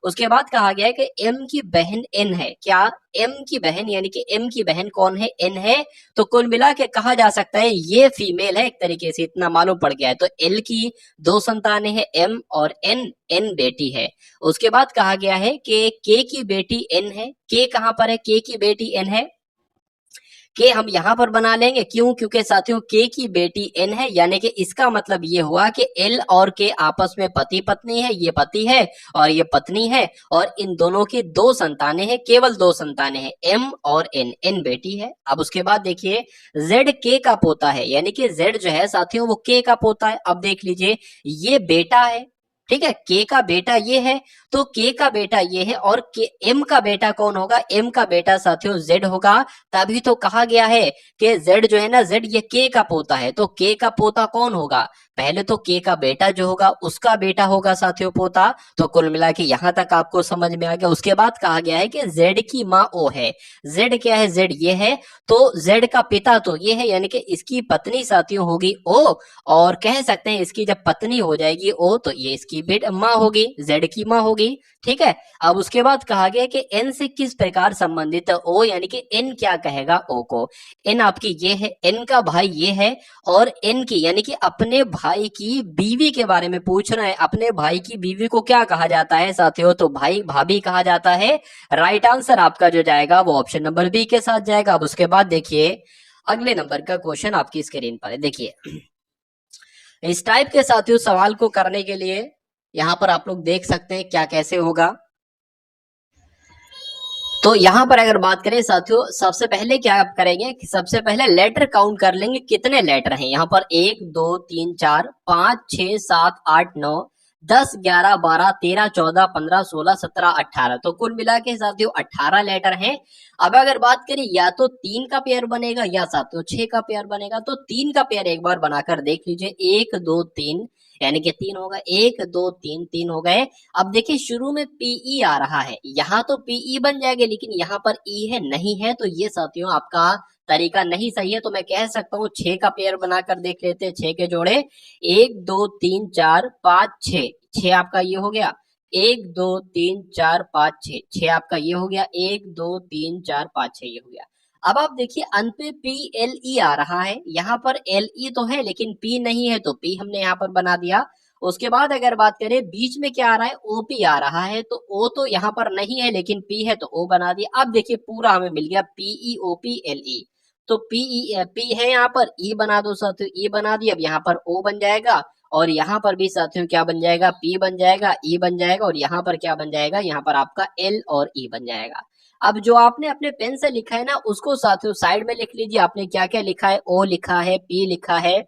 Speaker 2: उसके बाद कहा गया है कि एम की बहन एन है। क्या? एम की बहन, यानी कि एम की बहन कौन है? एन है। तो कुल मिला के कहा जा सकता है ये फीमेल है एक तरीके से, इतना मालूम पड़ गया है। तो एल की 2 संतानें हैं एम, और एन एन बेटी है। उसके बाद कहा गया है कि के की बेटी एन है। के कहां पर है? के की बेटी एन है। के हम यहाँ पर बना लेंगे, क्यों? क्योंकि साथियों के की बेटी एन है, यानी कि इसका मतलब ये हुआ कि एल और के आपस में पति पत्नी है, ये पति है और ये पत्नी है, और इन दोनों की 2 संतानें हैं, केवल 2 संतानें हैं, एम और एन। एन बेटी है। अब उसके बाद देखिए जेड के का पोता है, यानी कि जेड जो है साथियों वो के का पोता है। अब देख लीजिए ये बेटा है, ठीक है, के का बेटा ये है, तो के का बेटा ये है, और के एम का बेटा कौन होगा? एम का बेटा साथियों जेड होगा। तभी तो कहा गया है कि जेड जो है ना, जेड ये के का पोता है, तो के का पोता कौन होगा? पहले तो के का बेटा जो होगा उसका बेटा होगा साथियों पोता। तो कुल मिला के यहाँ तक आपको समझ में आ गया। उसके बाद कहा गया है कि जेड की माँ ओ है। जेड क्या है? जेड ये है। तो जेड का पिता तो ये है, यानी कि इसकी पत्नी साथियों होगी ओ, और कह सकते हैं इसकी जब पत्नी हो जाएगी ओ तो ये इसकी माँ होगी, जेड की माँ होगी। ठीक है। अब उसके बाद कहा गया कि एन से किस प्रकार संबंधित है ओ, यानी कि एन क्या कहेगा ओ को। एन आपकी ये है, एन का भाई ये है, और एन की यानी कि अपने भाई की बीवी के बारे में पूछ रहे हैं। अपने भाई की बीवी को क्या कहा जाता है साथियों? तो भाई भाभी कहा जाता है। राइट आंसर आपका जो जाएगा वो ऑप्शन नंबर बी के साथ जाएगा। अब उसके बाद देखिए अगले नंबर का क्वेश्चन आपकी स्क्रीन पर है। देखिए इस टाइप के साथियों सवाल को करने के लिए यहाँ पर आप लोग देख सकते हैं क्या कैसे होगा। तो यहाँ पर अगर बात करें साथियों, सबसे पहले क्या आप करेंगे कि सबसे पहले लेटर काउंट कर लेंगे कितने लेटर हैं। यहाँ पर 1 2 3 4 5 6 7 8 9 10 11 12 13 14 15 16 17 18, तो कुल मिला के साथियों 18 लेटर हैं। अब अगर बात करें या तो 3 का पेयर बनेगा या साथियों 6 का पेयर बनेगा। तो 3 का पेयर एक बार बनाकर देख लीजिए। 1 2 3 यानी कि 3 होगा। 1 2 3 3 हो गए। अब देखिए शुरू में पीई आ रहा है, यहाँ तो पीई बन जाएगा लेकिन यहाँ पर ई है नहीं है, तो ये साथियों आपका तरीका नहीं सही है। तो मैं कह सकता हूँ 6 का पेयर बनाकर देख लेते हैं। 6 के जोड़े 1 2 3 4 5 6, 6 आपका ये हो गया। 1 2 3 4 5 6, 6 आपका ये हो गया। 1 2 3 4 5 6 ये हो गया। अब आप देखिए अंत पे पी एल ई आ रहा है। यहाँ पर एल ई तो है लेकिन पी नहीं है, तो पी हमने यहाँ पर बना दिया। उसके बाद अगर बात करें बीच में क्या आ रहा है? ओपी आ रहा है। तो ओ तो यहाँ पर नहीं है लेकिन पी है तो ओ बना दिया। अब देखिए पूरा हमें मिल गया पीई ओपी एल ई। तो पीई पी है यहाँ पर, ई बना दो साथियों, ई बना दिया। अब यहाँ पर ओ बन जाएगा और यहाँ पर भी साथियों क्या बन जाएगा? पी बन जाएगा, ई बन जाएगा, और यहाँ पर क्या बन जाएगा? यहाँ पर आपका एल और ई बन जाएगा। अब जो आपने अपने पेन से लिखा है ना उसको साथियों साइड में लिख लीजिए। आपने क्या क्या लिखा है? ओ लिखा है, पी लिखा है,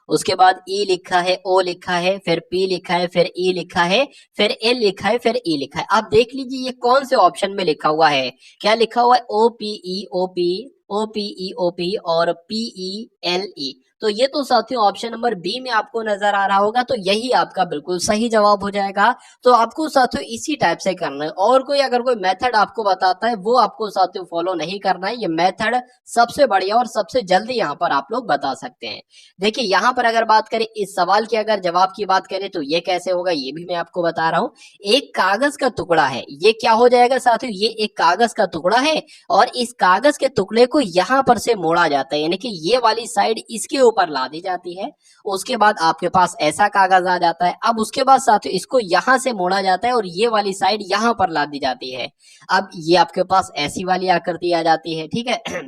Speaker 2: उसके बाद ई लिखा है, ओ लिखा है, फिर पी लिखा है, फिर ई लिखा है, फिर एल लिखा है, फिर ई लिखा है। आप देख लीजिए ये कौन से ऑप्शन में लिखा हुआ है। क्या लिखा हुआ है? O P E O P, O P E O P और पी ई एल ई। तो ये तो साथियों ऑप्शन नंबर बी में आपको नजर आ रहा होगा। तो यही आपका बिल्कुल सही जवाब हो जाएगा। तो आपको साथियों इसी टाइप से करना है। और कोई अगर कोई मेथड आपको बताता है वो आपको साथियों फॉलो नहीं करना है। ये मेथड सबसे बढ़िया और सबसे जल्दी यहाँ पर आप लोग बता सकते हैं। देखिए यहाँ पर अगर बात करें इस सवाल की, अगर जवाब की बात करें तो ये कैसे होगा ये भी मैं आपको बता रहा हूँ। एक कागज का टुकड़ा है, ये क्या हो जाएगा साथियों? ये एक कागज का टुकड़ा है और इस कागज के टुकड़े को यहाँ पर से मोड़ा जाता है, यानी कि ये वाली साइड इसके ऊपर ला दी जाती है। उसके बाद आपके पास ऐसा कागज आ जाता है। अब उसके बाद साथियों इसको यहाँ से मोड़ा जाता है और ये वाली साइड यहाँ पर ला दी जाती है। अब ये आपके पास ऐसी वाली आकृति आ जाती है। ठीक है।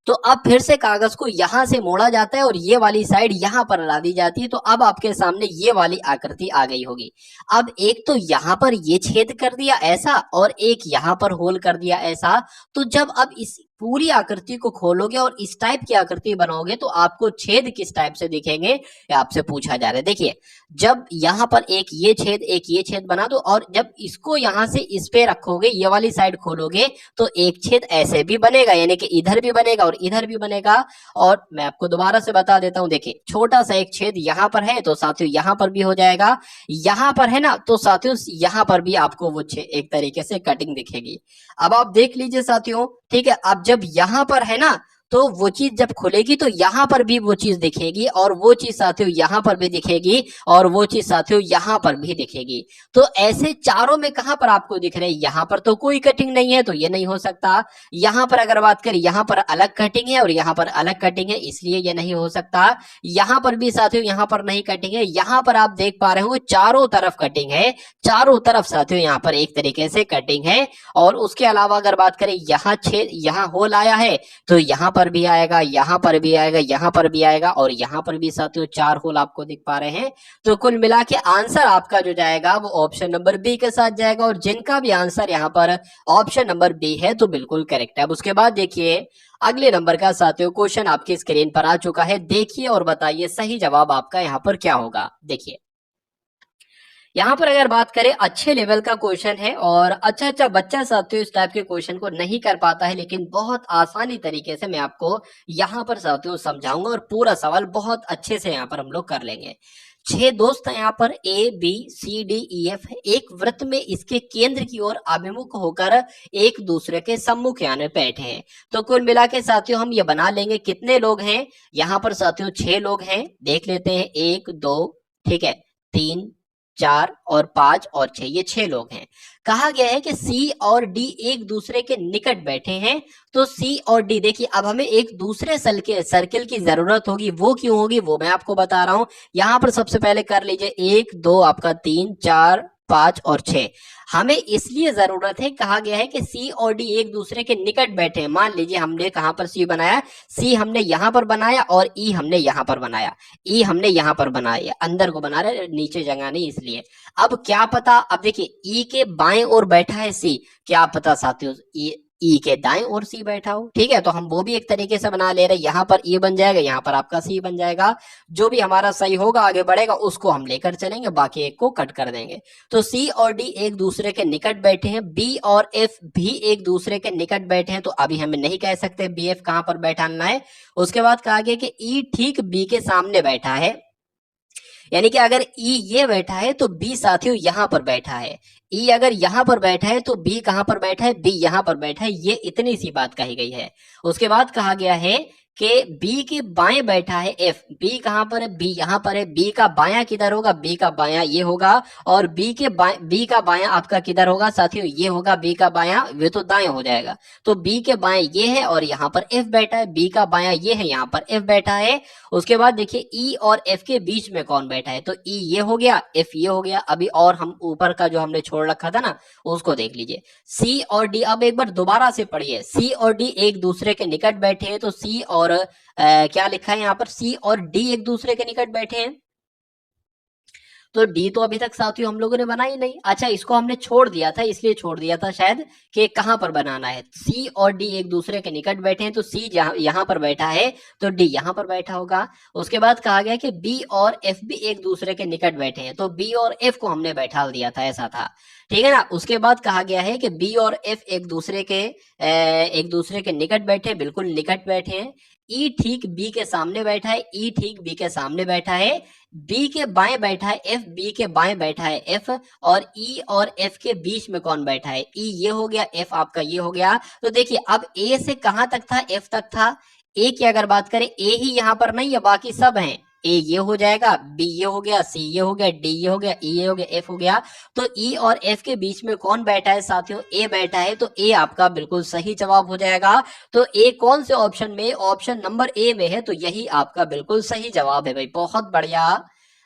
Speaker 2: तो अब फिर से कागज को यहां से मोड़ा जाता है और ये वाली साइड यहां पर ला दी जाती है। तो अब आपके सामने ये वाली आकृति आ गई होगी। अब एक तो यहां पर ये छेद कर दिया ऐसा और एक यहां पर होल कर दिया ऐसा। तो जब अब इस पूरी आकृति को खोलोगे और इस टाइप की आकृति बनाओगे तो आपको छेद किस टाइप से दिखेंगे ये आपसे पूछा जा रहा है। देखिए जब यहाँ पर एक ये छेद बना दो और जब इसको यहाँ से इस पे रखोगे, ये वाली साइड खोलोगे तो एक छेद ऐसे भी बनेगा, यानी कि इधर भी बनेगा और इधर भी बनेगा। और मैं आपको दोबारा से बता देता हूं, देखिए छोटा सा एक छेद यहाँ पर है तो साथियों यहाँ पर भी हो जाएगा। यहाँ पर है ना तो साथियों यहाँ पर भी आपको वो एक तरीके से कटिंग दिखेगी। अब आप देख लीजिए साथियों। ठीक है। अब जब यहाँ पर है ना तो वो चीज जब खुलेगी तो यहाँ पर भी वो चीज दिखेगी और वो चीज साथियों यहाँ पर भी दिखेगी और वो चीज साथियों यहाँ पर भी दिखेगी। तो ऐसे चारों में कहां पर आपको दिख रहे हैं? यहाँ पर तो कोई कटिंग नहीं है तो ये नहीं हो सकता। यहाँ पर अगर बात करें यहाँ पर अलग कटिंग है और यहाँ पर अलग कटिंग है, इसलिए ये नहीं हो सकता। यहाँ पर भी साथियों यहाँ पर नहीं कटिंग है। यहाँ पर आप देख पा रहे हो चारों तरफ कटिंग है, चारों तरफ साथियों यहाँ पर एक तरीके से कटिंग है। और उसके अलावा अगर बात करें यहाँ छेद, यहाँ होल आया है तो यहाँ पर भी आएगा, यहाँ पर भी आएगा, यहाँ पर भी आएगा और यहाँ पर भी साथियों 4 होल आपको दिख पा रहे हैं। तो कुल मिला के आंसर आपका जो जाएगा वो ऑप्शन नंबर बी के साथ जाएगा। और जिनका भी आंसर यहाँ पर ऑप्शन नंबर बी है तो बिल्कुल करेक्ट है। अब उसके बाद देखिए अगले नंबर का साथियों क्वेश्चन आपकी स्क्रीन पर आ चुका है। देखिए और बताइए सही जवाब आपका यहाँ पर क्या होगा। देखिए यहाँ पर अगर बात करें अच्छे लेवल का क्वेश्चन है और अच्छा बच्चा साथियों इस टाइप के क्वेश्चन को नहीं कर पाता है, लेकिन बहुत आसानी तरीके से मैं आपको यहाँ पर साथियों समझाऊंगा और पूरा सवाल बहुत अच्छे से यहाँ पर हम लोग कर लेंगे। 6 दोस्त हैं यहाँ पर, A B C D E F है। एक वृत्त में इसके केंद्र की ओर अभिमुख होकर एक दूसरे के सम्मुख यानी बैठे हैं। तो कुल मिला के साथियों हम ये बना लेंगे। कितने लोग हैं यहाँ पर साथियों? 6 लोग हैं। देख लेते हैं, 1 2, ठीक है, 3 4 और 5 और 6, ये 6 लोग हैं। कहा गया है कि सी और डी एक दूसरे के निकट बैठे हैं। तो सी और डी, देखिए अब हमें एक दूसरे सर्किल की जरूरत होगी। वो क्यों होगी वो मैं आपको बता रहा हूं। यहां पर सबसे पहले कर लीजिए 1 2 आपका 3 4 5 और 6। हमें इसलिए जरूरत है, कहा गया है कि सी और डी एक दूसरे के निकट बैठे हैं। मान लीजिए हमने कहां पर सी बनाया, सी हमने यहां पर बनाया और ई हमने यहां पर बनाया, ई हमने यहां पर बनाया, अंदर को बना रहे, नीचे जगह नहीं इसलिए। अब क्या पता, अब देखिए ई के बाएं ओर बैठा है सी, क्या पता साथियों ई के दाएं ओर सी बैठा हो। ठीक है, तो हम वो भी एक तरीके से बना ले रहे हैं। यहाँ पर ई बन जाएगा, यहाँ पर आपका सी बन जाएगा। जो भी हमारा सही होगा आगे बढ़ेगा उसको हम लेकर चलेंगे, बाकी एक को कट कर देंगे। तो सी और डी एक दूसरे के निकट बैठे हैं, बी और एफ भी एक दूसरे के निकट बैठे हैं। तो अभी हमें नहीं कह सकते बी एफ कहां पर बैठाना है। उसके बाद कहा गया कि ई ठीक बी के सामने बैठा है, यानी कि अगर ई ये बैठा है तो बी साथियों यहां पर बैठा है। ई अगर यहां पर बैठा है तो बी कहां पर बैठा है? बी यहां पर बैठा है। ये इतनी सी बात कही गई है। उसके बाद कहा गया है कि बी के बाएं बैठा है एफ। बी कहां पर है? बी यहां पर है। बी का बायां किधर होगा? बी का बायां ये होगा। और बी का बायां आपका किधर होगा साथियों? ये होगा बी का बायां, वे तो दाएं हो जाएगा। तो बी के बाएं ये है और यहाँ पर एफ बैठा है। बी का बायां ये है, यहाँ पर एफ बैठा है। उसके बाद देखिए ई और एफ के बीच में कौन बैठा है? तो ई ये हो गया, एफ ये हो गया। अभी और हम ऊपर का जो हमने छोड़ रखा था ना उसको देख लीजिए, सी और डी। अब एक बार दोबारा से पढ़िए, सी और डी एक दूसरे के निकट बैठे हैं। तो सी और क्या लिखा है यहाँ पर? सी और डी एक दूसरे के निकट बैठे हैं। तो डी तो अभी तक साथियों हम लोगों ने बना ही नहीं। अच्छा, इसको हमने छोड़ दिया था, इसलिए छोड़ दिया था शायद कि कहां पर बनाना है। सी और डी एक दूसरे के निकट बैठे हैं, तो सी यहां पर बैठा है तो डी यहां पर बैठा होगा। उसके बाद कहा गया कि बी और एफ भी एक दूसरे के निकट बैठे हैं, तो बी और एफ को हमने बैठा दिया था, ऐसा था। ठीक है ना। उसके बाद कहा गया है कि बी और एफ एक दूसरे के निकट बैठे, बिल्कुल निकट बैठे हैं। ई ठीक बी के सामने बैठा है, ई ठीक बी के सामने बैठा है। बी के बाएं बैठा है एफ, बी के बाएं बैठा है एफ। और ई और एफ के बीच में कौन बैठा है? ई ये हो गया, एफ आपका ये हो गया। तो देखिए अब ए से कहां तक था? एफ तक था। ए की अगर बात करें, ए ही यहां पर नहीं है, बाकी सब हैं। ए ये हो जाएगा, बी ये हो गया, सी ये हो गया, डी ये हो गया, ई ये हो गया, एफ हो गया। तो ई और एफ के बीच में कौन बैठा है साथियों? ए बैठा है। तो ए आपका बिल्कुल सही जवाब हो जाएगा। तो ए कौन से ऑप्शन में? ऑप्शन नंबर ए में है, तो यही आपका बिल्कुल सही जवाब है भाई। बहुत बढ़िया,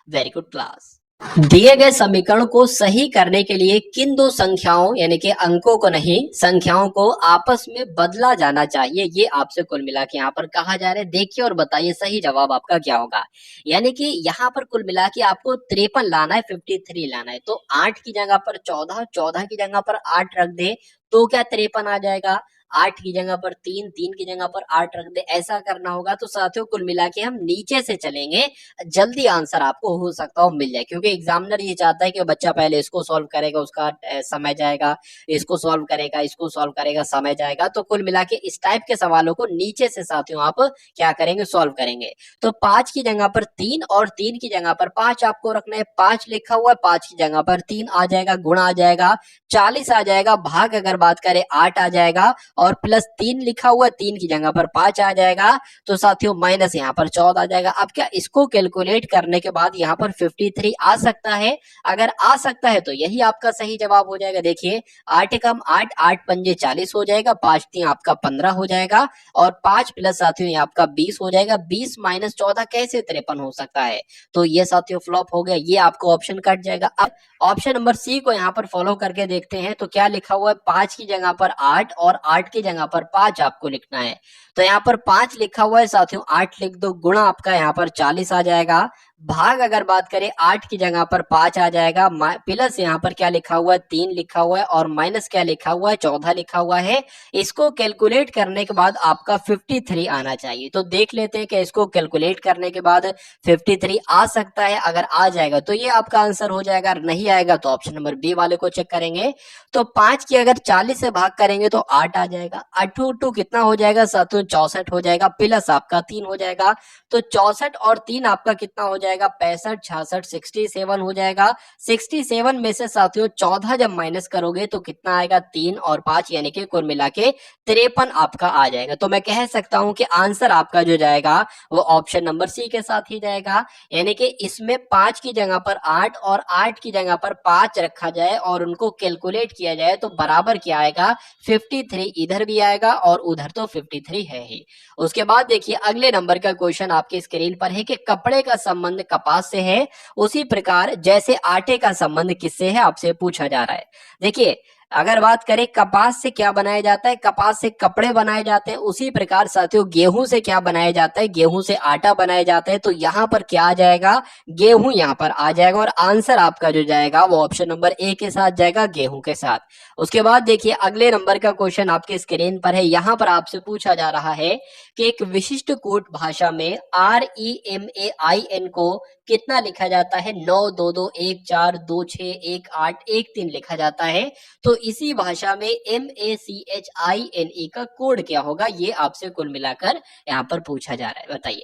Speaker 2: वेरी गुड क्लास। दिए गए समीकरण को सही करने के लिए किन दो संख्याओं यानी कि अंकों को नहीं, संख्याओं को आपस में बदला जाना चाहिए? ये आपसे कुल मिला के यहाँ पर कहा जा रहा है। देखिए और बताइए सही जवाब आपका क्या होगा। यानी कि यहाँ पर कुल मिला के आपको 53 लाना है, 53 लाना है। तो 8 की जगह पर 14, 14 की जगह पर 8 रख दे तो क्या 53 आ जाएगा? 8 की जगह पर 3, 3 की जगह पर 8 रख दे, ऐसा करना होगा। तो साथियों कुल मिला के हम नीचे से चलेंगे, जल्दी आंसर आपको हो सकता हो मिल जाए, क्योंकि एग्जामिनर ये चाहता है कि बच्चा पहले इसको सॉल्व करेगा, उसका समय जाएगा, इसको सॉल्व करेगा, इसको सॉल्व करेगा, समय जाएगा। तो कुल मिला के इस टाइप के सवालों को नीचे से साथियों आप क्या करेंगे? सॉल्व करेंगे। तो 5 की जगह पर 3 और 3 की जगह पर 5 आपको रखना है। 5 लिखा हुआ है, 5 की जगह पर 3 आ जाएगा, गुणा आ जाएगा, 40 आ जाएगा, भाग अगर बात करें 8 आ जाएगा, और प्लस 3 लिखा हुआ है, 3 की जगह पर 5 आ जाएगा। तो साथियों माइनस यहाँ पर 14 आ जाएगा। अब क्या इसको कैलकुलेट करने के बाद यहाँ पर 53 आ सकता है? अगर आ सकता है तो यही आपका सही जवाब हो जाएगा। देखिए 8 कम 8, 8 पंजे 40 हो जाएगा, 5 3 आपका 15 हो जाएगा, और 5 प्लस साथियों ये आपका 20 हो जाएगा। 20 माइनस 14 कैसे 53 हो सकता है? तो ये साथियों फ्लॉप हो गया, ये आपको ऑप्शन कट जाएगा। अब ऑप्शन नंबर सी को यहाँ पर फॉलो करके देखते हैं। तो क्या लिखा हुआ है? 5 की जगह पर 8 और 8 की जगह पर 5 आपको लिखना है। तो यहाँ पर 5 लिखा हुआ है साथियों, 8 लिख दो, गुणा आपका यहाँ पर 40 आ जाएगा, भाग अगर बात करें 8 की जगह पर 5 आ जाएगा, प्लस यहाँ पर क्या लिखा हुआ है 3 लिखा हुआ है, और माइनस क्या लिखा हुआ है 14 लिखा हुआ है। इसको कैलकुलेट करने के बाद आपका 53 आना चाहिए। तो देख लेते हैं कि इसको कैलकुलेट करने के बाद 53 आ सकता है। अगर आ जाएगा तो ये आपका आंसर हो जाएगा, अगर नहीं आएगा तो ऑप्शन नंबर बी वाले को चेक करेंगे। तो 5 की अगर 40 से भाग करेंगे तो 8 आ जाएगा। 8 कितना हो जाएगा साथियों 64 हो जाएगा, प्लस आपका 3 हो जाएगा। तो 64 और 3 आपका कितना हो जाएगा 65, 66, 67 हो जाएगा। 67 में से साथियों 14 जब माइनस करोगे तो कितना आएगा 3 और 5, यानी कि कुल मिला के 53 आपका आ जाएगा। तो मैं कह सकता हूं कि आंसर आपका जो जाएगा वो ऑप्शन नंबर सी के साथ ही जाएगा, यानी कि इसमें 5 की जगह पर 8 और 8 की जगह पर 5 रखा जाए और उनको कैलकुलेट किया जाए तो बराबर क्या आएगा 53। इधर भी आएगा और उधर तो 53 है ही। उसके बाद देखिए अगले नंबर का क्वेश्चन आपकी स्क्रीन पर है कि कपड़े का संबंध कपास से है, उसी प्रकार जैसे आटे का संबंध किससे है, आपसे पूछा जा रहा है। देखिए अगर बात करें कपास से क्या बनाया जाता है, कपास से कपड़े बनाए जाते हैं, उसी प्रकार साथियों गेहूं से क्या बनाया जाता है, गेहूं से आटा बनाया जाता है। तो यहाँ पर क्या आ जाएगा गेहूं यहाँ पर आ जाएगा, और आंसर आपका जो जाएगा वो ऑप्शन नंबर ए के साथ जाएगा, गेहूं के साथ। उसके बाद देखिए अगले नंबर का क्वेश्चन आपके स्क्रीन पर है। यहाँ पर आपसे पूछा जा रहा है कि एक विशिष्ट कोट भाषा में REMAIN को कितना लिखा जाता है, 9 2 2 1 4 2 6 1 8 1 3 लिखा जाता है। तो इसी भाषा में MACHINE का कोड क्या होगा, ये आपसे कुल मिलाकर यहाँ पर पूछा जा रहा है, बताइए।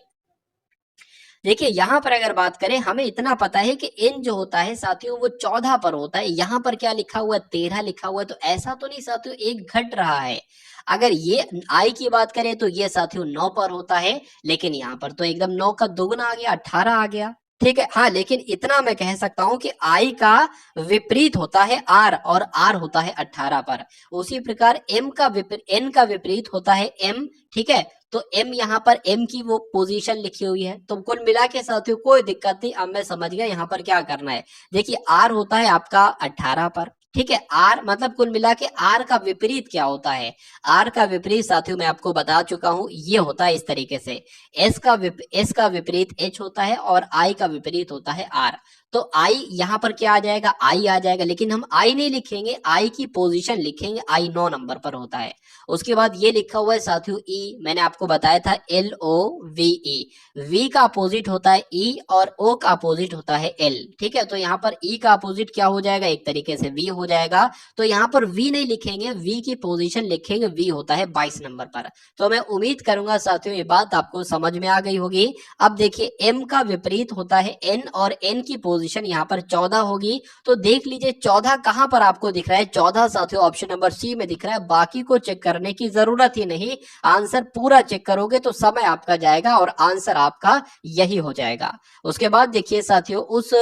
Speaker 2: देखिए यहाँ पर अगर बात करें हमें इतना पता है कि n जो होता है साथियों वो 14 पर होता है। यहाँ पर क्या लिखा हुआ है 13 लिखा हुआ है, तो ऐसा तो नहीं साथियों एक घट रहा है। अगर ये i की बात करें तो ये साथियों 9 पर होता है, लेकिन यहाँ पर तो एकदम 9 का दुगना आ गया, 18 आ गया। ठीक है, हाँ लेकिन इतना मैं कह सकता हूं कि i का विपरीत होता है r, और r होता है 18 पर। उसी प्रकार n का विपरीत होता है m। ठीक है, तो m यहाँ पर m की वो पोजीशन लिखी हुई है। तो कुल मिला के साथियों कोई दिक्कत नहीं, अब मैं समझ गया यहाँ पर क्या करना है। देखिए r होता है आपका 18 पर, ठीक है। r मतलब कुल मिला के r का विपरीत क्या होता है, r का विपरीत साथियों मैं आपको बता चुका हूं, ये होता है इस तरीके से। s का विपरीत h होता है और i का विपरीत होता है r। तो i यहाँ पर क्या आ जाएगा i आ जाएगा, लेकिन हम i नहीं लिखेंगे, i की पोजीशन लिखेंगे, i 9 नंबर पर होता है। उसके बाद ये लिखा हुआ है साथियों e, मैंने आपको बताया था LOVE। v का अपोजिट होता है e और o का अपोजिट होता है l। ठीक है, तो यहाँ पर e का अपोजिट क्या हो जाएगा, एक तरीके से v हो जाएगा। तो यहाँ पर v नहीं लिखेंगे, v की पोजीशन लिखेंगे, v होता है 22 नंबर पर। तो मैं उम्मीद करूंगा साथियों ये बात आपको समझ में आ गई होगी। अब देखिए m का विपरीत होता है n, और n की पोजीशन यहाँ पर 14 होगी। तो देख लीजिए 14 कहां पर आपको दिख रहा है, 14 साथियों ऑप्शन नंबर सी में दिख रहा है। बाकी को चेक करने की जरूरत ही नहीं, आंसर पूरा चेक करोगे तो समय आपका जाएगा और आंसर आपका यही हो जाएगा। उसके बाद देखिए साथियों उस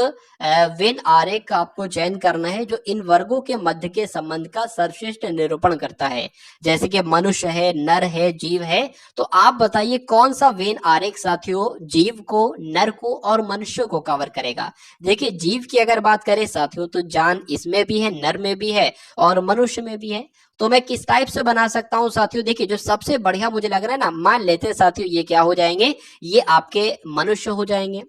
Speaker 2: वेन आरेख का आपको चयन करना है जो इन वर्गों के मध्य के संबंध का सर्वश्रेष्ठ निरूपण करता है, जैसे कि मनुष्य है, नर है, जीव है। तो आप बताइए कौन सा वेन आरेख साथियों जीव को, नर को और मनुष्य को कवर करेगा। देखिए जीव की अगर बात करें साथियों तो जान इसमें भी है, नर में भी है और मनुष्य में भी है। तो मैं किस टाइप से बना सकता हूं साथियों, देखिए जो सबसे बढ़िया मुझे लग रहा है ना, मान लेते हैं साथियों ये क्या हो जाएंगे, ये आपके मनुष्य हो जाएंगे।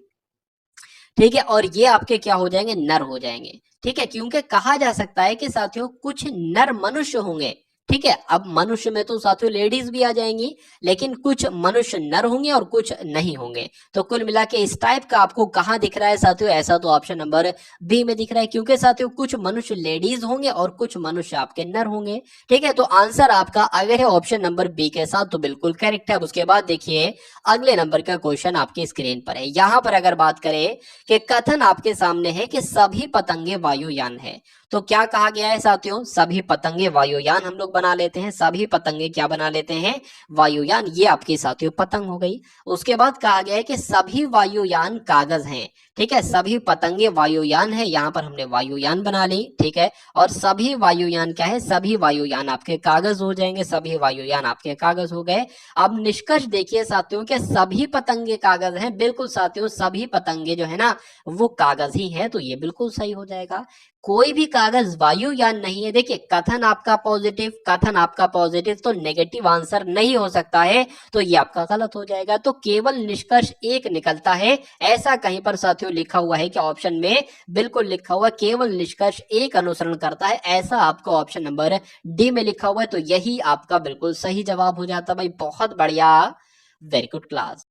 Speaker 2: ठीक है, और ये आपके क्या हो जाएंगे, नर हो जाएंगे। ठीक है, क्योंकि कहा जा सकता है कि साथियों कुछ नर मनुष्य होंगे। ठीक है, अब मनुष्य में तो साथियों लेडीज भी आ जाएंगी, लेकिन कुछ मनुष्य नर होंगे और कुछ नहीं होंगे। तो कुल मिला के इस टाइप का आपको कहाँ दिख रहा है साथियों, ऐसा तो ऑप्शन नंबर बी में दिख रहा है, क्योंकि साथियों कुछ मनुष्य लेडीज होंगे और कुछ मनुष्य आपके नर होंगे। ठीक है, तो आंसर आपका अगर है ऑप्शन नंबर बी के साथ तो बिल्कुल करेक्ट है। अब उसके बाद देखिए अगले नंबर का क्वेश्चन आपकी स्क्रीन पर है। यहाँ पर अगर बात करें कि कथन आपके सामने है कि सभी पतंगे वायुयान है, तो क्या कहा गया है साथियों, सभी पतंगे वायुयान हम लोग बना लेते हैं। सभी पतंगे क्या बना लेते हैं, वायुयान। ये आपकी साथियों पतंग हो गई। उसके बाद कहा गया है कि सभी वायुयान कागज हैं। ठीक है, सभी पतंगे वायुयान है, यहाँ पर हमने वायुयान बना ली, ठीक है। और सभी वायुयान क्या है, सभी वायुयान आपके कागज हो जाएंगे, सभी वायुयान आपके कागज हो गए। अब निष्कर्ष देखिए साथियों कि सभी पतंगे कागज हैं, बिल्कुल साथियों, सभी पतंगे जो है ना वो कागज ही है, तो ये बिल्कुल सही हो जाएगा। कोई भी कागज वायुयान नहीं है। देखिए कथन आपका पॉजिटिव, कथन आपका पॉजिटिव, तो नेगेटिव आंसर नहीं हो सकता है, तो ये आपका गलत हो जाएगा। तो केवल निष्कर्ष एक निकलता है, ऐसा कहीं पर साथियों लिखा हुआ है कि ऑप्शन में बिल्कुल लिखा हुआ केवल निष्कर्ष एक अनुसरण करता है, ऐसा आपको ऑप्शन नंबर डी में लिखा हुआ है, तो यही आपका बिल्कुल सही जवाब हो जाता है भाई। बहुत बढ़िया, वेरी गुड क्लास।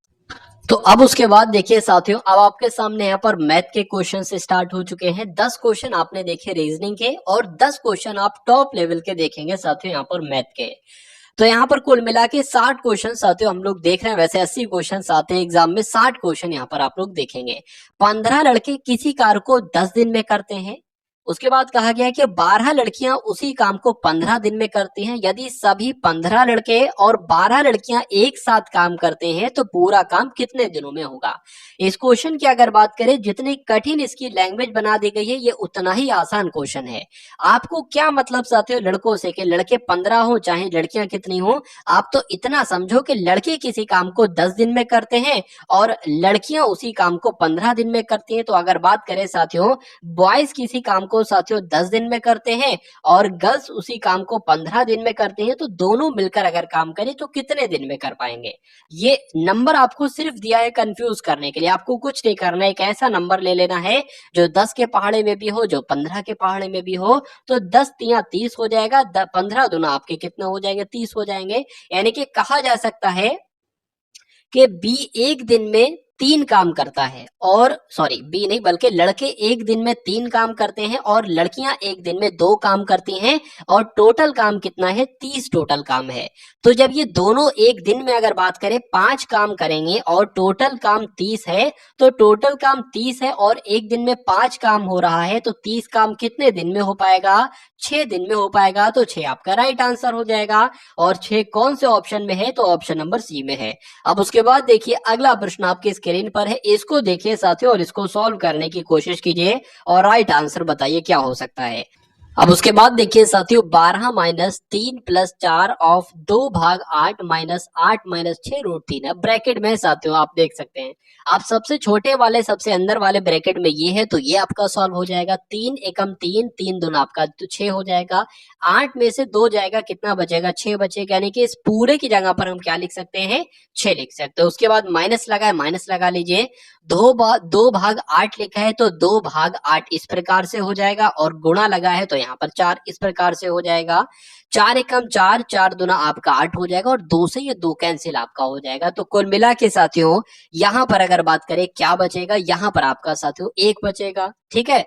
Speaker 2: तो अब उसके बाद देखिए साथियों, अब आपके सामने यहाँ पर मैथ के क्वेश्चन से स्टार्ट हो चुके हैं। 10 क्वेश्चन आपने देखे रीजनिंग के और 10 क्वेश्चन आप टॉप लेवल के देखेंगे साथियों यहाँ पर मैथ के। तो यहाँ पर कुल मिला के 60 क्वेश्चन साथियों हम लोग देख रहे हैं। वैसे 80 क्वेश्चन आते हैं एग्जाम में, 60 क्वेश्चन यहाँ पर आप लोग देखेंगे। 15 लड़के किसी कार्य को 10 दिन में करते हैं। उसके बाद कहा गया है कि 12 लड़कियां उसी काम को 15 दिन में करती हैं। यदि सभी 15 लड़के और 12 लड़कियां एक साथ काम करते हैं तो पूरा काम कितने दिनों में होगा। इस क्वेश्चन की अगर बात करें, जितनी कठिन इसकी लैंग्वेज बना दी गई है, ये उतना ही आसान क्वेश्चन है। आपको क्या मतलब साथियों लड़कों से, कि लड़के 15 हो चाहे लड़कियां कितनी हो, आप तो इतना समझो कि लड़के किसी काम को 10 दिन में करते हैं और लड़कियां उसी काम को 15 दिन में करती हैं। तो अगर बात करें साथियों, बॉयज किसी काम को साथियों 10 दिन में करते हैं और गर्ल्स उसी काम को 15 दिन में करते हैं, तो दोनों मिलकर अगर काम करें तो कितने दिन में कर पाएंगे। ये नंबर आपको सिर्फ दिया है कंफ्यूज करने के लिए, आपको कुछ नहीं करना है। एक ऐसा नंबर ले लेना है जो 10 के पहाड़े में भी हो, जो 15 के पहाड़े में भी हो, तो 10 तिया 30 हो जाएगा, 15 दूना आपके कितने हो जाएंगे, 30 हो जाएंगे। यानी कि कहा जा सकता है कि बी एक दिन में 3 काम करता है, और सॉरी बी नहीं बल्कि लड़के एक दिन में 3 काम करते हैं और लड़कियां एक दिन में 2 काम करती हैं, और टोटल काम कितना है, 30 टोटल काम है। तो जब ये दोनों एक दिन में अगर बात करें 5 काम करेंगे और टोटल काम 30 है, तो टोटल काम 30 है और एक दिन में 5 काम हो रहा है, तो 30 काम कितने दिन में हो पाएगा, 6 दिन में हो पाएगा। तो 6 आपका राइट आंसर हो जाएगा। और 6 कौन से ऑप्शन में है, तो ऑप्शन नंबर सी में है। अब उसके बाद देखिए अगला प्रश्न आपकी स्क्रीन पर है, इसको देखिए साथियों और इसको सॉल्व करने की कोशिश कीजिए और राइट आंसर बताइए क्या हो सकता है। अब उसके बाद देखिए साथियों, 12 माइनस 3 प्लस 4 ऑफ 2 भाग 8 माइनस 8 माइनस 6 रूट 3 है। ब्रैकेट में साथियों आप देख सकते हैं, आप सबसे छोटे वाले सबसे अंदर वाले ब्रैकेट में ये है, तो ये आपका सॉल्व हो जाएगा। 3 एकम 3, 3 दूना आपका 6 हो जाएगा। 8 में से 2 जाएगा, कितना बचेगा, 6 बचेगा। यानी कि इस पूरे की जगह पर हम क्या लिख सकते हैं, 6 लिख सकते हैं। उसके बाद माइनस लगा है, माइनस लगा लीजिए। 2 भाग 8 लिखा है तो 2 भाग 8 इस प्रकार से हो जाएगा, और गुणा लगा है तो यहाँ पर 4 इस प्रकार से हो जाएगा। 4 एकम 4, 4 दूना आपका 8 हो जाएगा, और 2 से ये 2 कैंसिल आपका हो जाएगा। तो कुल मिला के साथियों यहाँ पर अगर बात करें क्या बचेगा, यहाँ पर आपका साथियों 1 बचेगा, ठीक है।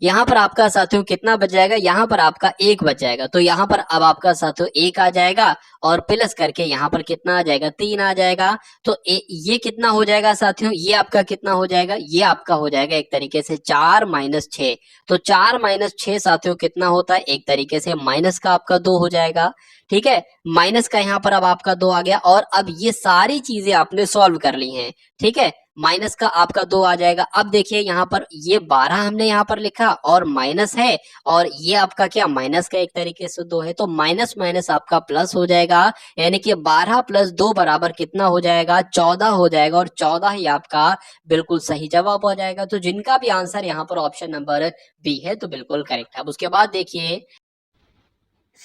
Speaker 2: यहाँ पर आपका साथियों कितना बच जाएगा, यहाँ पर आपका 1 बच जाएगा। तो यहाँ पर अब आपका साथियों 1 आ जाएगा और प्लस करके यहाँ पर कितना आ जाएगा, 3 आ जाएगा। तो ये कितना हो जाएगा साथियों, ये आपका कितना हो जाएगा, ये आपका हो जाएगा एक तरीके से 4 माइनस 6। तो 4 माइनस 6 साथियों कितना होता है, एक तरीके से माइनस का आपका 2 हो जाएगा, ठीक है। माइनस का यहाँ पर अब आपका 2 आ गया, और अब ये सारी चीजें आपने सॉल्व कर ली हैं, ठीक है। माइनस का आपका 2 आ जाएगा। अब देखिए यहाँ पर ये 12 हमने यहाँ पर लिखा और माइनस है, और ये आपका क्या माइनस का एक तरीके से 2 है, तो माइनस माइनस आपका प्लस हो जाएगा। यानी कि 12 प्लस 2 बराबर कितना हो जाएगा, 14 हो जाएगा, और 14 ही आपका बिल्कुल सही जवाब हो जाएगा। तो जिनका भी आंसर यहाँ पर ऑप्शन नंबर बी है तो बिल्कुल करेक्ट है। अब उसके बाद देखिए,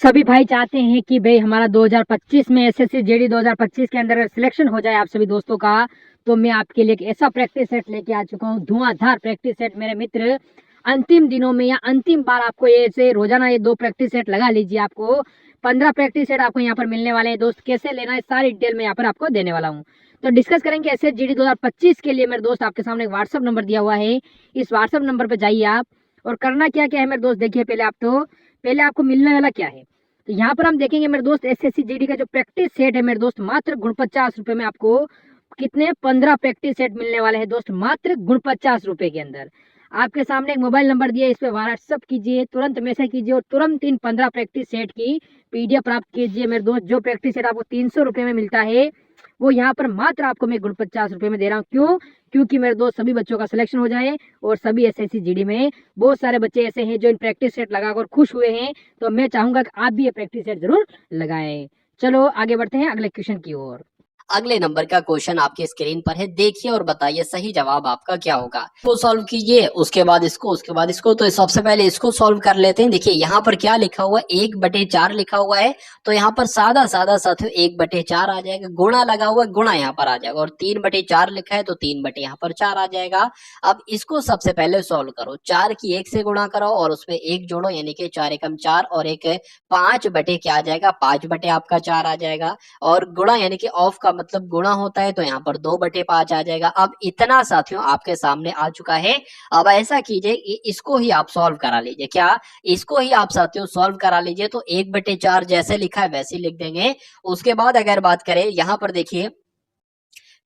Speaker 1: सभी भाई चाहते हैं कि भाई हमारा 2025 में एसएससी जेडी 2025 के अंदर सिलेक्शन हो जाए आप सभी दोस्तों का, तो मैं आपके लिए एक ऐसा प्रैक्टिस सेट लेके आ चुका हूँ, धुआंधार प्रैक्टिस सेट। मेरे मित्र अंतिम दिनों में या अंतिम बार आपको ये ऐसे रोजाना ये 2 प्रैक्टिस सेट लगा लीजिए, आपको 15 प्रैक्टिस सेट आपको यहाँ पर मिलने वाले हैं दोस्त। कैसे लेना है सारी डिटेल में यहाँ पर आपको देने वाला हूँ। तो डिस्कस करेंगे एसएससी जेडी 2025 के लिए। मेरे दोस्त आपके सामने एक व्हाट्सअप नंबर दिया हुआ है, इस व्हाट्सअप नंबर पर जाइए आप, और करना क्या क्या है मेरे दोस्त देखिए। पहले आपको मिलने वाला क्या है, तो यहाँ पर हम देखेंगे मेरे दोस्त एसएससी जीडी का जो प्रैक्टिस सेट है मेरे दोस्त, मात्र 49 रुपए में आपको कितने 15 प्रैक्टिस सेट मिलने वाले हैं दोस्त, मात्र 49 रुपए के अंदर। आपके सामने एक मोबाइल नंबर दिया है, इस पे व्हाट्सअप कीजिए, तुरंत मैसेज कीजिए और तुरंत इन 15 प्रैक्टिस सेट की पीडीएफ प्राप्त कीजिए मेरे दोस्त। जो प्रैक्टिस सेट आपको 300 रुपए में मिलता है वो यहाँ पर मात्र आपको मैं 49 रुपए में दे रहा हूँ। क्यों? क्योंकि मेरे दोस्त सभी बच्चों का सिलेक्शन हो जाए और सभी एसएससी जीडी में बहुत सारे बच्चे ऐसे हैं जो इन प्रैक्टिस सेट लगाकर खुश हुए हैं। तो मैं चाहूंगा कि आप भी ये प्रैक्टिस सेट जरूर लगाएं। चलो आगे बढ़ते हैं अगले क्वेश्चन की ओर।
Speaker 2: अगले नंबर का क्वेश्चन आपके स्क्रीन पर है, देखिए और बताइए सही जवाब आपका क्या होगा। इसको सॉल्व कीजिए, उसके बाद इसको। तो सबसे पहले इसको सॉल्व कर लेते हैं। देखिए यहाँ पर क्या लिखा हुआ है, 1/4 लिखा हुआ है, तो यहाँ पर सादा साथियों 1/4 आ जाएगा। गुणा लगा हुआ है, गुणा यहाँ पर आ जाएगा, और 3/4 लिखा है तो 3/4 आ जाएगा। अब इसको सबसे पहले सॉल्व करो, 4 की 1 से गुणा करो और उसमें 1 जोड़ो, यानी कि 4 एकम 4 और एक 5 क्या आ जाएगा, 5 आपका 4 आ जाएगा। और गुणा यानी कि ऑफ का मतलब गुणा होता है, तो यहाँ पर 2/5 आ जाएगा। अब इतना साथियों आपके सामने आ चुका है। अब ऐसा कीजिए, इसको ही आप सॉल्व करा लीजिए। क्या, इसको ही आप साथियों सॉल्व करा लीजिए। तो 1/4 जैसे लिखा है वैसे लिख देंगे। उसके बाद अगर बात करें, यहाँ पर देखिए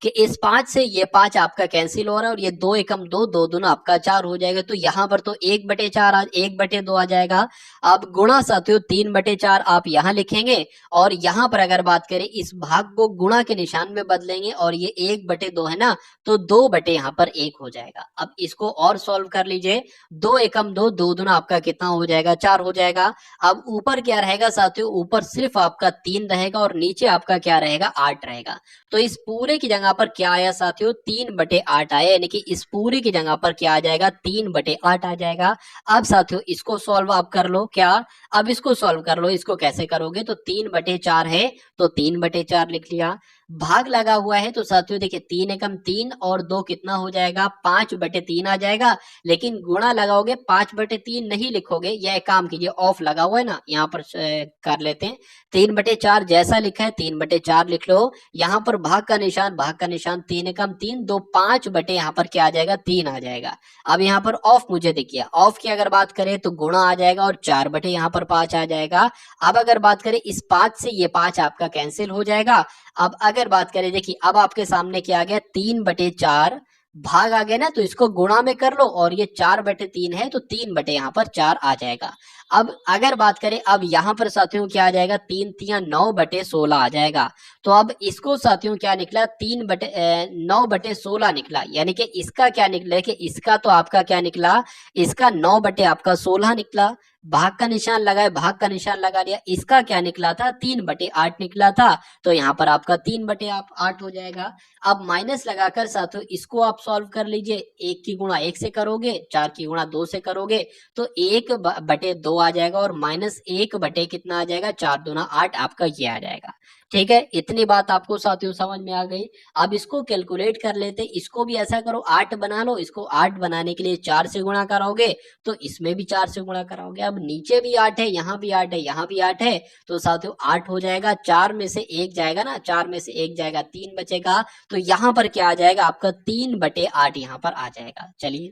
Speaker 2: कि इस 5 से ये 5 आपका कैंसिल हो रहा है, और ये 2 एकम 2, 2 दूना आपका 4 हो जाएगा। तो यहाँ पर तो 1/2 आ जाएगा। अब गुणा साथियों 3/4 आप यहाँ लिखेंगे, और यहाँ पर अगर बात करें इस भाग को गुणा के निशान में बदलेंगे, और ये 1/2 है ना, तो 2 यहाँ पर 1 हो जाएगा। अब इसको और सॉल्व कर लीजिए, 2 एकम 2, 2 दूना आपका कितना हो जाएगा, 4 हो जाएगा। अब ऊपर क्या रहेगा साथियों, ऊपर सिर्फ आपका 3 रहेगा, और नीचे आपका क्या रहेगा, 8 रहेगा। तो इस पूरे की जगह पर क्या आया साथियों, 3/8 आया, यानी कि इस पूरे की जगह पर क्या आ जाएगा, 3/8 आ जाएगा। अब साथियों इसको सॉल्व आप कर लो। क्या, अब इसको सॉल्व कर लो। इसको कैसे करोगे, तो 3/4 है तो 3/4 लिख लिया। भाग लगा हुआ है तो साथियों देखिए 3 एकम 3 और 2 कितना हो जाएगा, 5/3 आ जाएगा। लेकिन गुणा लगाओगे 5/3 नहीं लिखोगे, यह काम कीजिए, ऑफ लगा हुआ है ना, यहाँ पर कर लेते हैं। 3/4 जैसा लिखा है 3/4 लिख लो। यहाँ पर भाग का निशान 3 एकम 3, 2 5 यहाँ पर क्या आ जाएगा, 3 आ जाएगा। अब यहाँ पर ऑफ मुझे देखिए, ऑफ की अगर बात करें तो गुणा आ जाएगा, और 4 यहाँ पर 5 आ जाएगा। अब अगर बात करें इस 5 से ये 5 आपका कैंसिल हो जाएगा। अब अगर बात करें, देखिए अब आपके सामने क्या आ गया, 3/4 भाग आ गया ना, तो इसको गुणा में कर लो, और ये 4/3 है तो 3 यहाँ पर 4 आ जाएगा। अब अगर बात करें, अब यहाँ पर साथियों क्या आ जाएगा, 3 3 9/16 आ जाएगा। तो अब इसको साथियों क्या निकला, 9/16 निकला, यानी कि इसका क्या निकला कि इसका तो आपका क्या निकला, इसका 9/16 निकला। भाग का निशान लगाए, भाग का निशान लगा दिया। इसका क्या निकला था, 3/8 निकला था, तो यहाँ पर आपका 3/8 हो जाएगा। अब माइनस लगाकर साथियों इसको आप सॉल्व कर लीजिए। 1 की गुणा 1 से करोगे, 4 की गुणा 2 से करोगे तो 1/2 आ जाएगा, और -1 कितना आ जाएगा, 4 दूना 8 आपका ये आ जाएगा। ठीक है, इतनी बात आपको साथियों समझ में आ गई। अब इसको कैलकुलेट कर लेते, इसको भी ऐसा करो, 8 बना लो। इसको 8 बनाने के लिए 4 से गुणा कराओगे, तो इसमें भी 4 से गुणा कराओगे। अब नीचे भी 8 है, यहाँ भी 8 है, यहाँ भी 8 है, तो साथियों 8 हो जाएगा। 4 में से 1 जाएगा ना, 4 में से 1 जाएगा, 3 बचेगा। तो यहाँ पर क्या आ जाएगा, आपका 3/8 यहाँ पर आ जाएगा। चलिए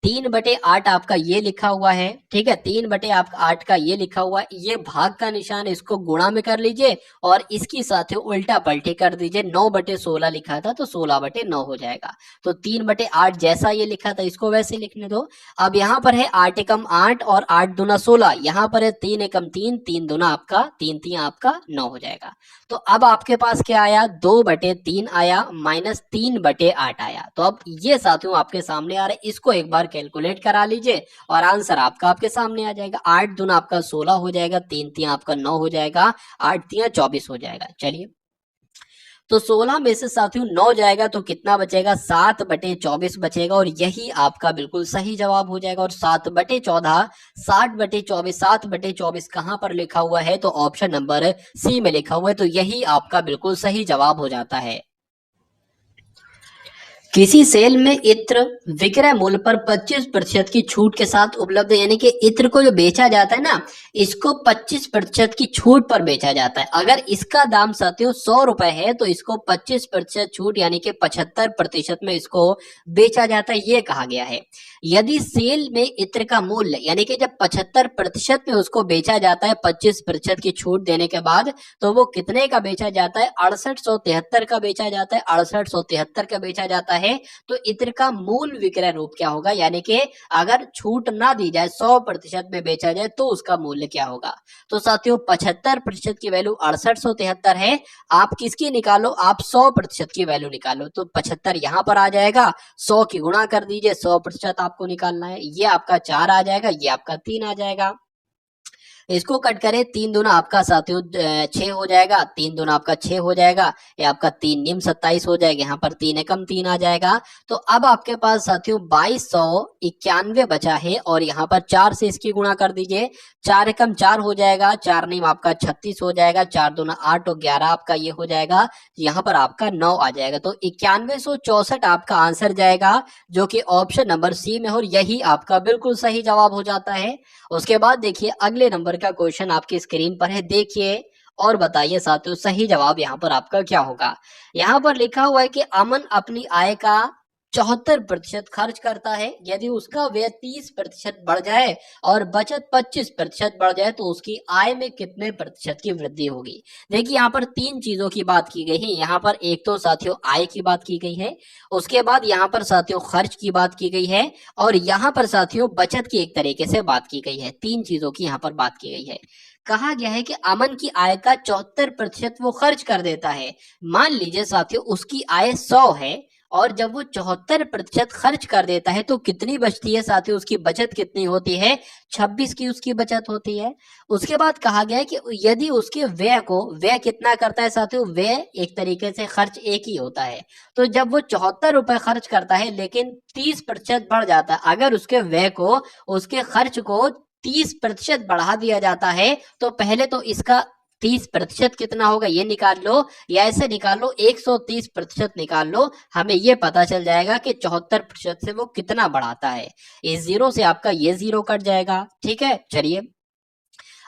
Speaker 2: 3/8 आपका ये लिखा हुआ है, ठीक है, 3/8 का ये लिखा हुआ है। ये भाग का निशान, इसको गुणा में कर लीजिए, और इसकी साथ उल्टा पलटी कर दीजिए। 9/16 लिखा था तो 16/9 हो जाएगा। तो 3/8 जैसा ये लिखा था इसको वैसे लिखने दो। अब यहाँ पर है 8 एकम 8 और 8 दूना 16, यहाँ पर है 3 एकम 3, 3 दूना आपका 3 3 आपका 9 हो जाएगा। तो अब आपके पास क्या आया, 2/3 आया, -3/8 आया। तो अब ये साथियों आपके सामने आ रहा है, इसको एक बार कैलकुलेट करा लीजिए, और आंसर आपका आपके सामने आ जाएगा। 8 दूना आपका 16 हो जाएगा, 3 3 आपका 9 हो जाएगा, 8 3 24 हो जाएगा। चलिए तो 16 में से साथियों 9 जाएगा तो कितना बचेगा, 7/24 बचेगा, और यही आपका बिल्कुल सही जवाब हो जाएगा। और 7/14 60/24 7/24 कहां पर लिखा हुआ है, तो ऑप्शन नंबर सी में लिखा हुआ है। तो यही आपका बिल्कुल सही जवाब हो जाता है। किसी सेल में इत्र विक्रय मूल्य पर 25% की छूट के साथ उपलब्ध है, यानी कि इत्र को जो बेचा जाता है ना, इसको 25% की छूट पर बेचा जाता है। अगर इसका दाम साथियों 100 रुपए है तो इसको 25% छूट यानी कि 75% में इसको बेचा जाता है, ये कहा गया है। यदि सेल में इत्र का मूल्य यानी कि जब 75% में उसको बेचा जाता है 25% की छूट देने के बाद, तो वो कितने का बेचा जाता है, 6873 का बेचा जाता है, 6873 का बेचा जाता है। है तो इत्र का मूल विक्रय रूप क्या होगा, यानी कि अगर छूट ना दी जाए 100% में बेचा जाए तो उसका मूल्य क्या होगा। तो साथियों 75% की वैल्यू 6873 है। आप किसकी निकालो, आप 100% की वैल्यू निकालो। तो 75 यहाँ पर आ जाएगा, 100 की गुणा कर दीजिए, 100% आपको निकालना है। ये आपका 4 आ जाएगा, ये आपका 3 आ जाएगा। इसको कट करें, 3 दूना आपका साथियों 6 हो जाएगा, 3 दूना आपका 6 हो जाएगा, ये आपका 3 निम 27 हो जाएगा, यहाँ पर 3 एकम 3 आ जाएगा। तो अब आपके पास साथियों 2291 बचा है और यहाँ पर 4 से इसकी गुणा कर दीजिए, 4 एकम 4 हो जाएगा, 4 निम आपका 36 हो जाएगा, 4 दूना 8 और 11 आपका ये हो जाएगा, यहाँ पर आपका 9 आ जाएगा। तो 9164 आपका आंसर जाएगा, जो कि ऑप्शन नंबर सी में, और यही आपका बिल्कुल सही जवाब हो जाता है। उसके बाद देखिए अगले नंबर का क्वेश्चन आपकी स्क्रीन पर है, देखिए और बताइए साथियों सही जवाब यहाँ पर आपका क्या होगा। यहाँ पर लिखा हुआ है कि अमन अपनी आय का 74% खर्च करता है। यदि उसका व्यय 30% बढ़ जाए और बचत 25% बढ़ जाए तो उसकी आय में कितने प्रतिशत की वृद्धि होगी। देखिए यहाँ पर 3 चीजों की बात की गई है। यहाँ पर एक तो साथियों आय की बात की गई है, उसके बाद यहाँ पर साथियों खर्च की बात की गई है, और यहाँ पर साथियों बचत की एक तरीके से बात की गई है। 3 चीजों की यहाँ पर बात की गई है। कहा गया है कि अमन की आय का 74% वो खर्च कर देता है। मान लीजिए साथियों उसकी आय 100 है और जब वो 74% खर्च कर देता है तो कितनी बचती है साथियों, उसकी बचत कितनी होती है, 26 की उसकी बचत होती है। उसके बाद कहा गया है कि यदि उसके व्यय कितना करता है साथियों, व्यय एक तरीके से खर्च एक ही होता है। तो जब वो 74 रुपए खर्च करता है लेकिन 30% बढ़ जाता है, अगर उसके व्यय को, उसके खर्च को 30% बढ़ा दिया जाता है तो पहले तो इसका 30% कितना होगा ये निकाल लो, या ऐसे निकाल लो 130% निकाल लो, हमें ये पता चल जाएगा कि 74% से वो कितना बढ़ाता है। इस जीरो से आपका ये जीरो कट जाएगा। ठीक है, चलिए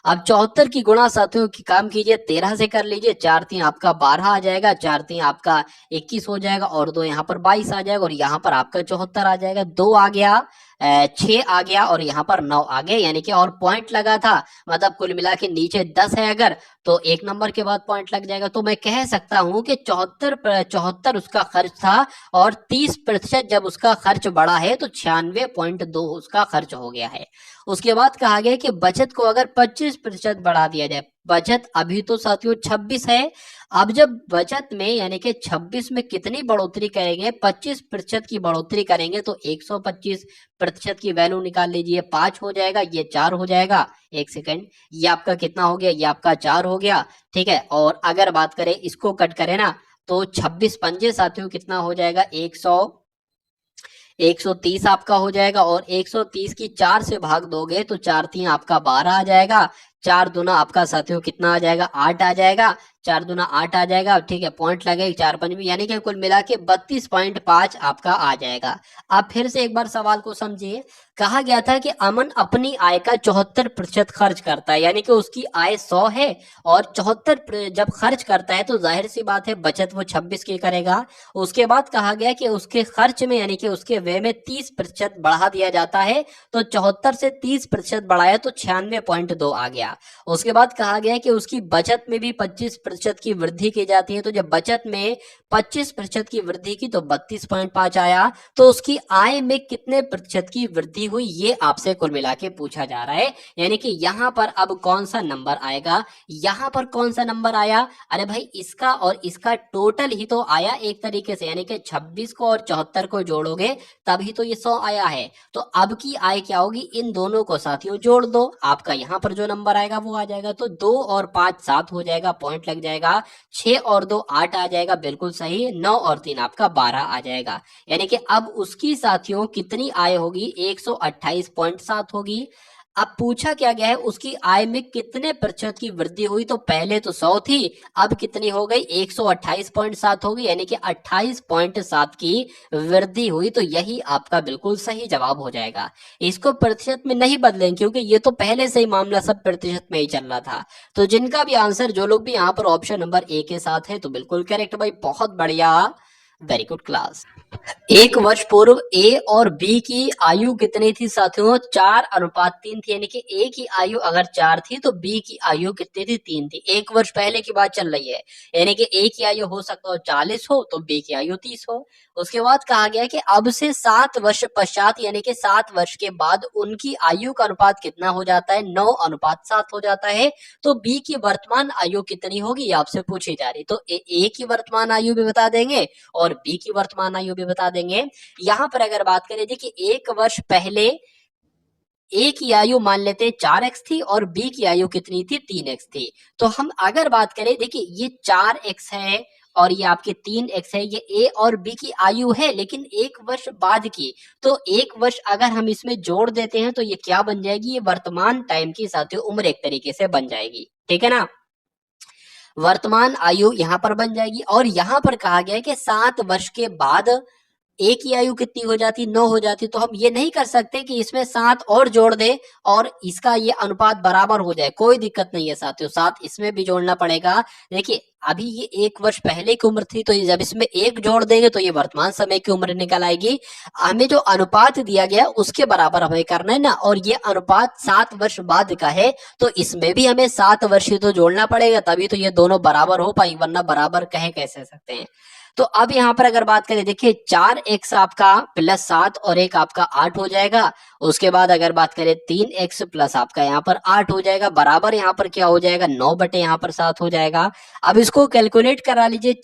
Speaker 2: अब 74 की गुणा साथियों की काम कीजिए, 13 से कर लीजिए, 4 3 आपका 12 आ जाएगा, 4 3 आपका 21 हो जाएगा, और 2 यहाँ पर 22 आ जाएगा, और यहाँ पर आपका 74 आ जाएगा। 2 आ गया, 6 आ गया, और यहाँ पर 9 आ गया, यानी कि और पॉइंट लगा था, मतलब कुल मिला के नीचे 10 है अगर, तो 1 नंबर के बाद पॉइंट लग जाएगा। तो मैं कह सकता हूँ कि 74 उसका खर्च था, और 30% जब उसका खर्च बढ़ा है तो 96.2 उसका खर्च हो गया है। उसके बाद कहा गया कि बचत को अगर 25% बढ़ा दिया जाए, बचत अभी तो साथियों 26 है, अब जब बचत में यानी कि 26 में कितनी बढ़ोतरी करेंगे, 25% की बढ़ोतरी करेंगे तो 125% की वैल्यू निकाल लीजिए, 5 हो जाएगा, ये 4 हो जाएगा। एक सेकंड, ये आपका कितना हो गया, ये आपका 4 हो गया। ठीक है, और अगर बात करें इसको कट करें ना तो 26 पंजे साथियों कितना हो जाएगा, 130 आपका हो जाएगा, और 130 की 4 से भाग दोगे तो 4 3 आपका 12 आ जाएगा, 4 दूना आपका साथियों कितना आ जाएगा, 8 आ जाएगा, 4 दूना 8 आ जाएगा। ठीक है, पॉइंट लगे 4 5 में, यानी कि कुल मिला के 32.5 आपका आ जाएगा। आप फिर से एक बार सवाल को समझिए। कहा गया था कि अमन अपनी आय का 74% खर्च करता है, यानी कि उसकी आय 100 है और 74 जब खर्च करता है तो जाहिर सी बात है बचत वो 26 की करेगा। उसके बाद कहा गया कि उसके खर्च में यानी कि उसके व्यय में 30% बढ़ा दिया जाता है, तो 74 से 30% बढ़ाया तो 96.2 आ गया। उसके बाद कहा गया कि उसकी बचत में भी 25% की वृद्धि की जाती है, तो जब बचत में 25% की वृद्धि की तो 32.5 आया। तो उसकी आय में कितने प्रतिशत की वृद्धि हुई ये आपसे कुल मिला के पूछा जा रहा है, यानी कि यहाँ पर अब कौन सा नंबर आएगा, यहाँ पर कौन सा नंबर आया, अरे भाई इसका और इसका टोटल ही तो आया एक तरीके से, यानी कि 26 को और 74 को जोड़ोगे तभी तो ये 100 आया है। तो अब की आय क्या होगी, इन दोनों को साथियों जोड़ दो, आपका यहाँ पर जो नंबर आएगा वो आ जाएगा। तो 2 और 5 7 हो जाएगा, पॉइंट लग जाएगा, 6 और 2 8 आ जाएगा, बिल्कुल सही, 9 और 3 आपका 12 आ जाएगा। यानी कि अब उसकी साथियों कितनी आय होगी, 128.7 होगी। अब पूछा क्या गया है, उसकी आय में कितने प्रतिशत की वृद्धि हुई, तो पहले तो 100 थी, अब कितनी हो गई, 128.7 हो गई, यानी कि 28.7 की वृद्धि हुई। तो यही आपका बिल्कुल सही जवाब हो जाएगा। इसको प्रतिशत में नहीं बदलेंगे क्योंकि ये तो पहले से ही मामला सब प्रतिशत में ही चल रहा था। तो जिनका भी आंसर, जो लोग भी यहाँ पर ऑप्शन नंबर ए के साथ है तो बिल्कुल करेक्ट भाई, बहुत बढ़िया। Very good class. एक वर्ष पूर्व ए और बी की आयु कितनी थी साथियों? 4:3 थी, यानी कि ए की आयु अगर 4 थी तो बी की आयु कितनी थी? 3 थी। एक वर्ष पहले की बात चल रही है, यानी कि ए की आयु हो सकता हो 40 हो तो बी की आयु 30 हो। उसके बाद कहा गया कि अब से 7 वर्ष पश्चात, यानी कि 7 वर्ष के बाद उनकी आयु का अनुपात कितना हो जाता है? 9:7 हो जाता है। तो बी की वर्तमान आयु कितनी होगी आपसे पूछी जा रही। तो ए की वर्तमान आयु भी बता देंगे और बी की वर्तमान आयु भी बता देंगे। यहाँ पर अगर बात करें, देखिए एक वर्ष पहले ए की आयु मान लेते 4x थी और बी की आयु कितनी थी? 3x थी। तो हम अगर बात करें, देखिए ये 4x है और ये आपके 3x है, ये ए और बी की आयु है लेकिन एक वर्ष बाद की। तो एक वर्ष अगर हम इसमें जोड़ देते हैं तो ये क्या बन जाएगी? ये वर्तमान टाइम की साथियों उम्र एक तरीके से बन जाएगी, ठीक है ना। वर्तमान आयु यहाँ पर बन जाएगी। और यहाँ पर कहा गया है कि 7 वर्ष के बाद ए की आयु कितनी हो जाती? 9 हो जाती। तो हम ये नहीं कर सकते कि इसमें 7 और जोड़ दे और इसका ये अनुपात बराबर हो जाए, कोई दिक्कत नहीं है साथियों, 7 इसमें भी जोड़ना पड़ेगा। देखिए अभी ये एक वर्ष पहले की उम्र थी, तो ये जब इसमें एक जोड़ देंगे तो ये वर्तमान समय की उम्र निकल आएगी। हमें जो अनुपात दिया गया उसके बराबर हमें करना है ना, और ये अनुपात 7 वर्ष बाद का है, तो इसमें भी हमें 7 वर्ष ही तो जोड़ना पड़ेगा, तभी तो ये दोनों बराबर हो पाएंगे, वरना बराबर कहे कैसे सकते हैं। तो अब यहाँ पर अगर बात करें, देखिए 4x आपका प्लस 7 और एक आपका 8 हो जाएगा। उसके बाद अगर बात करें 3x प्लस आपका यहाँ पर 8 हो जाएगा, बराबर यहाँ पर क्या हो जाएगा? 9 बटे यहाँ पर 7 हो जाएगा। अब इसको कैलकुलेट करा लीजिए,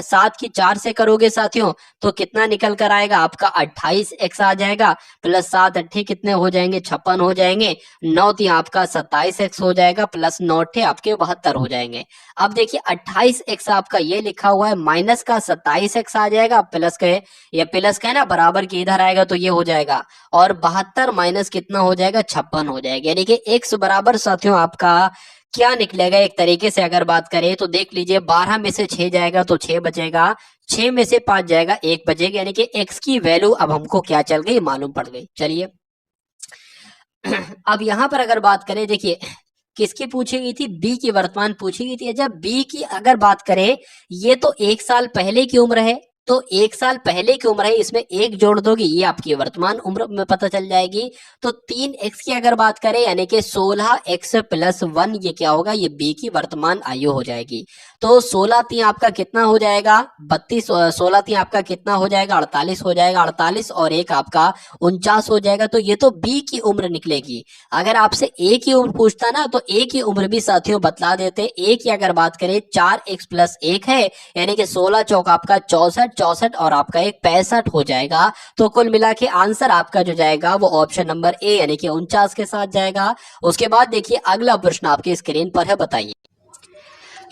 Speaker 2: 7 की 4 से करोगे साथियों तो कितना निकल कर आएगा? आपका 28x आ जाएगा, प्लस 7 अट्ठे कितने हो जाएंगे? 56 हो जाएंगे। 9 तीन आपका 27x हो जाएगा, प्लस 9 अट्ठे आपके 72 हो जाएंगे। अब देखिए 28x आपका ये लिखा हुआ है, माइनस का 27x आ जाएगा, प्लस का है, ये प्लस का है ना, बराबर के इधर आएगा तो ये हो जाएगा, और 72 माइनस कितना हो जाएगा? 56 हो जाएगा। यानी कि x बराबर साथियों आपका क्या निकलेगा? एक तरीके से अगर बात करें तो देख लीजिए, 12 में से 6 जाएगा तो 6 बचेगा, 6 में से 5 जाएगा 1 बचेगा, यानी कि x की वैल्यू अब हमको क्या चल गई? मालूम पड़ गई। चलिए अब यहां पर अगर बात करें, देखिए किसकी पूछी गई थी? बी की वर्तमान पूछी गई थी। जब बी की अगर बात करें, ये तो 1 साल पहले की उम्र है, तो 1 साल पहले की उम्र है, इसमें एक जोड़ दोगे ये आपकी वर्तमान उम्र में पता चल जाएगी। तो 3x की अगर बात करें, यानी कि 16x प्लस 1, ये क्या होगा? ये बी की वर्तमान आयु हो जाएगी। तो 16 तीन आपका कितना हो जाएगा? 32। 16 तीन आपका कितना हो जाएगा? 48 हो जाएगा। 48 और एक आपका 49 हो जाएगा। तो ये तो बी की उम्र निकलेगी। अगर आपसे ए की उम्र पूछता ना तो ए की उम्र भी साथियों बतला देते। ए की अगर बात करें 4x प्लस 1 है, यानी कि 16 चौक आपका 64, 64 और आपका एक 65 हो जाएगा। तो कुल मिला के आंसर आपका जो जाएगा वो ऑप्शन नंबर ए यानी कि 49 के साथ जाएगा। उसके बाद देखिए अगला प्रश्न आपकी स्क्रीन पर है, बताइए।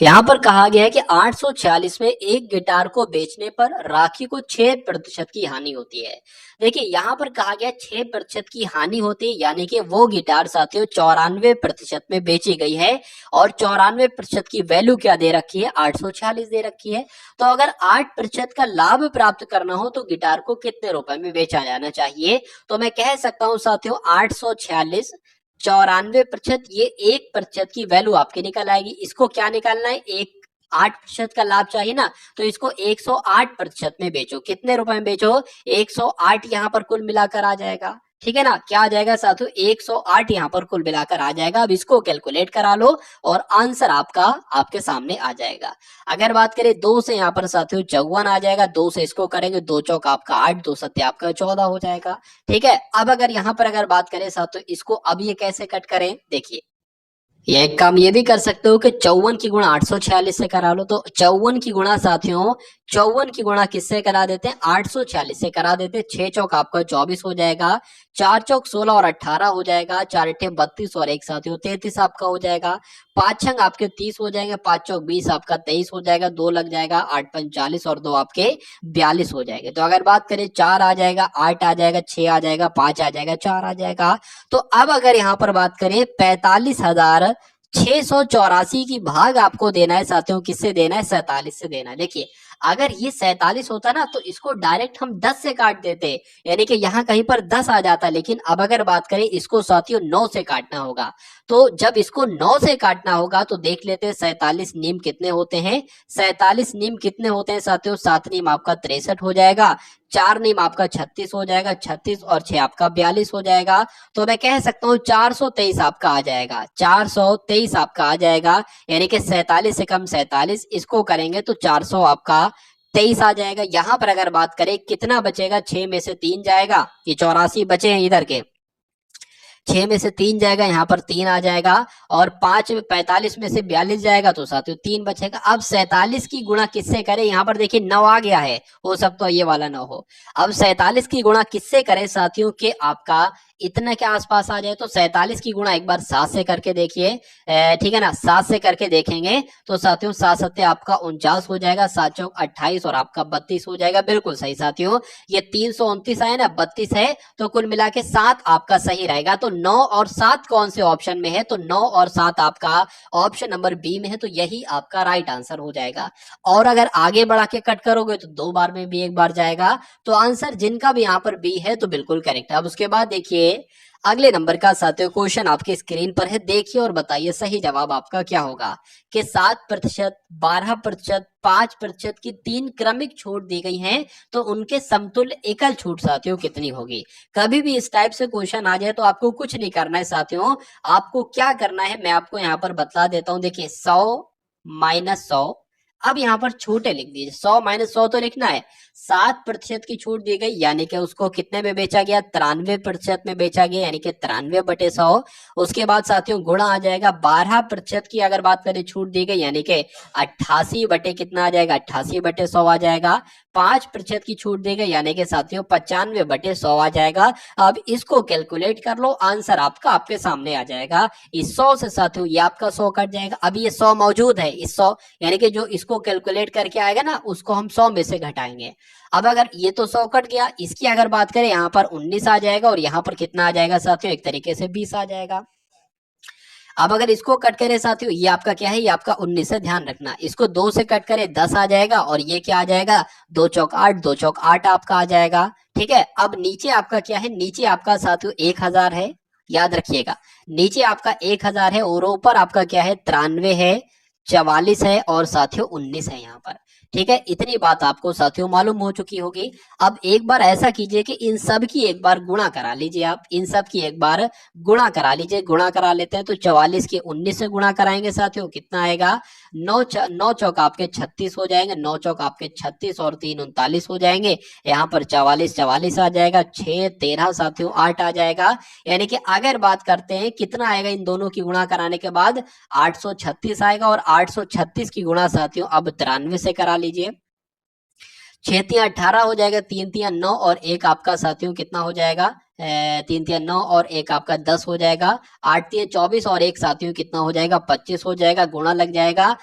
Speaker 2: यहाँ पर कहा गया है कि 846 में एक गिटार को बेचने पर राखी को 6% की हानि होती है। देखिए यहाँ पर कहा गया 6% की हानि होती है, यानी कि वो गिटार साथियों 94% में बेची गई है, और 94% की वैल्यू क्या दे रखी है? 846 दे रखी है। तो अगर 8% का लाभ प्राप्त करना हो तो गिटार को कितने रुपए में बेचा जाना चाहिए? तो मैं कह सकता हूँ साथियों 846 94%, ये 1% की वैल्यू आपकी निकल आएगी। इसको क्या निकालना है? 8% का लाभ चाहिए ना, तो इसको 108% में बेचो। कितने रुपए में बेचो? 108 यहाँ पर कुल मिलाकर आ जाएगा, ठीक है ना। क्या आ जाएगा साथियों? 108 यहाँ पर कुल मिलाकर आ जाएगा। अब इसको कैलकुलेट करा लो और आंसर आपका आपके सामने आ जाएगा। अगर बात करें 2 से यहाँ पर साथियों 54 आ जाएगा। 2 से इसको करेंगे, 2 चौक आपका 8, 2 सत्य आपका 14 हो जाएगा, ठीक है। अब अगर यहाँ पर अगर बात करें साथियों, इसको अब ये कैसे कट करें? देखिए ये एक काम ये भी कर सकते हो कि 54 की गुणा 846 से करा लो। तो 54 की गुणा साथियों 54 की गुणा किससे करा देते हैं? 846 से करा देते हैं। 6 चौक आपका 24 हो जाएगा, 4 चौक 16 और 18 हो जाएगा, 4 अट्ठे 32 और एक साथियों 33 आपका हो जाएगा। 5 छंग आपके 30 हो जाएंगे, 5 चौक 20 आपका 23 हो जाएगा, 2 लग जाएगा, 8 पंच 40 और 2 आपके 42 हो जाएंगे। तो अगर बात करें 4 आ जाएगा, 8 आ जाएगा, 6 आ जाएगा, 5 आ जाएगा, 4 आ जाएगा। तो अब अगर यहाँ पर बात करें 684 की भाग आपको देना है साथियों, किससे देना है? 47 से देना है। देखिए अगर ये 47 होता ना तो इसको डायरेक्ट हम 10 से काट देते, यानी कि यहाँ कहीं पर 10 आ जाता, लेकिन अब अगर बात करें इसको साथियों 9 से काटना होगा। तो जब इसको 9 से काटना होगा तो देख लेते हैं 47 नीम कितने होते हैं। 47 नीम कितने होते हैं साथियों? 7 नीम आपका 63 हो जाएगा, 4 नीम आपका 36 हो जाएगा, 36 और 6 आपका 42 हो जाएगा। तो मैं कह सकता हूँ 423 आपका आ जाएगा, 423 आपका आ जाएगा, यानी कि 47 से कम 47, इसको करेंगे तो 400 आपका 23 आ जाएगा। यहाँ पर अगर बात करें कितना बचेगा, 6 में से 3 जाएगा, ये 84 बचे हैं इधर के, 6 में से 3 जाएगा, यहाँ पर 3 आ जाएगा, और 45 में से 42 जाएगा तो साथियों 3 बचेगा। अब 47 की गुणा किससे करें? यहाँ पर देखिए 9 आ गया है, हो सकता है ये वाला 9 हो। अब 47 की गुणा किससे करें साथियों के आपका इतने के आसपास आ जाए? तो 47 की गुणा एक बार 7 से करके देखिए, ठीक है ना, 7 से करके देखेंगे तो साथियों 7 सत्ते आपका 49 हो जाएगा, 7 चौक 28 और आपका 32 हो जाएगा। बिल्कुल सही साथियों, ये 329 आए ना, 32 है, तो कुल मिला के 7 आपका सही रहेगा। तो 9 और 7 कौन से ऑप्शन में है? तो 9 और 7 आपका ऑप्शन नंबर बी में है, तो यही आपका राइट आंसर हो जाएगा। और अगर आगे बढ़ा के कट करोगे तो 2 बार में भी 1 बार जाएगा, तो आंसर जिनका भी यहाँ पर बी है तो बिल्कुल करेक्ट है। अब उसके बाद देखिए अगले नंबर का साथियों क्वेश्चन आपके स्क्रीन पर है, देखिए और बताइए सही जवाब आपका क्या होगा। कि 7%, 12%, 5% की 3 क्रमिक छूट दी गई हैं, तो उनके समतुल्य एकल छूट साथियों कितनी होगी? कभी भी इस टाइप से क्वेश्चन आ जाए तो आपको कुछ नहीं करना है साथियों, आपको क्या करना है मैं आपको यहाँ पर बता देता हूँ। देखिए 100 माइनस 100, अब यहाँ पर छूटे लिख दीजिए, 100 माइनस 100 तो लिखना है। 7% की छूट दी गई, यानी कि उसको कितने में बेचा गया? 93% में बेचा गया, यानी कि 93/100। उसके बाद साथियों गुणा आ जाएगा, 12% की अगर बात करें छूट दी गई, यानी कि 88 बटे कितना आ जाएगा? 88/100 आ जाएगा। 5% की छूट दी गई, यानी कि साथियों 95/100 आ जाएगा। अब इसको कैलकुलेट कर लो, आंसर आपका आपके सामने आ जाएगा। इस 100 से साथियों ये आपका 100 कट जाएगा, अभी ये 100 मौजूद है, इस 100 यानी कि जो इसको कैलकुलेट करके आएगा ना उसको हम 100 में से घटाएंगे। अब अगर ये तो 100 कट गया, इसकी अगर बात करें यहाँ पर 19 आ जाएगा, और यहाँ पर कितना आ जाएगा साथियों? एक तरीके से 20 आ जाएगा। अब अगर इसको कट करें साथियों, ये आपका क्या है? ये आपका 19 है, ध्यान रखना। इसको 2 से कट करें 10 आ जाएगा, और ये क्या आ जाएगा? 2 चौक 8, 2 चौक 8 आपका आ जाएगा। ठीक है, अब नीचे आपका क्या है? नीचे आपका साथियों 1000 है, याद रखिएगा, नीचे आपका 1000 है, और ऊपर आपका क्या है? 93 है, 44 है, और साथियों 19 है यहाँ पर। ठीक है, इतनी बात आपको साथियों मालूम हो चुकी होगी। अब एक बार ऐसा कीजिए कि इन सब की एक बार गुणा करा लीजिए, आप इन सब की एक बार गुणा करा लीजिए। गुणा करा लेते हैं तो 44 के 19 से गुणा कराएंगे साथियों, कितना आएगा? 9 चौक आपके 36 हो जाएंगे, 9 चौक आपके 36 और 3 39 हो जाएंगे। यहाँ पर 44 आ जाएगा, 6 13 साथियों 8 आ जाएगा। यानी कि अगर बात करते हैं कितना आएगा इन दोनों की गुणा कराने के बाद? 836 आएगा, और 836 की गुणा साथियों अब 93 से करा लीजिए। 6 3 18 हो जाएगा, 3 3 9 और 1 आपका साथियों कितना हो जाएगा? 3 3 9 और 1 आपका 10 हो जाएगा। 8 3 24 और 1 साथियों कितना हो जाएगा? 25 हो जाएगा, गुणा लग जाएगा।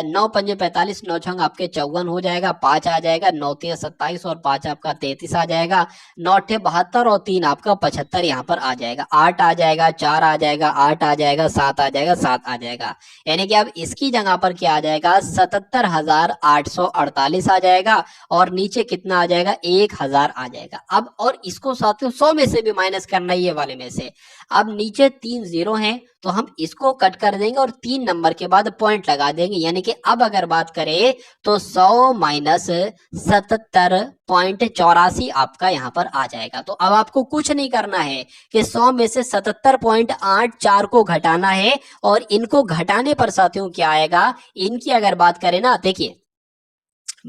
Speaker 2: 9 5 45, 9 6 आपके 54 हो जाएगा, 5 आ जाएगा, 9 3 27 और 5 आपका 33 आ जाएगा, 9 8 72 और 3 आपका 75 यहाँ पर आ जाएगा। 8 आ जाएगा, 4 आ जाएगा, 8 आ जाएगा, 7 आ जाएगा, 7 आ जाएगा। यानी कि अब इसकी जगह पर क्या आ जाएगा? 77,848 आ जाएगा, और नीचे कितना आ जाएगा? 1000 आ जाएगा। अब और इसको साथियों 100 में से भी माइनस करना है, ये वाले में से। अब नीचे 3 0 हैं, तो हम इसको कट कर देंगे और 3 नंबर के बाद पॉइंट लगा देंगे। यानी कि अब अगर बात करें तो 100 माइनस 77.84 आपका यहाँ पर आ जाएगा। तो अब आपको कुछ नहीं करना है कि 100 में से 77.84 को घटाना है, और इनको घटाने पर साथियों क्या आएगा? इनकी अगर बात करें ना, देखिए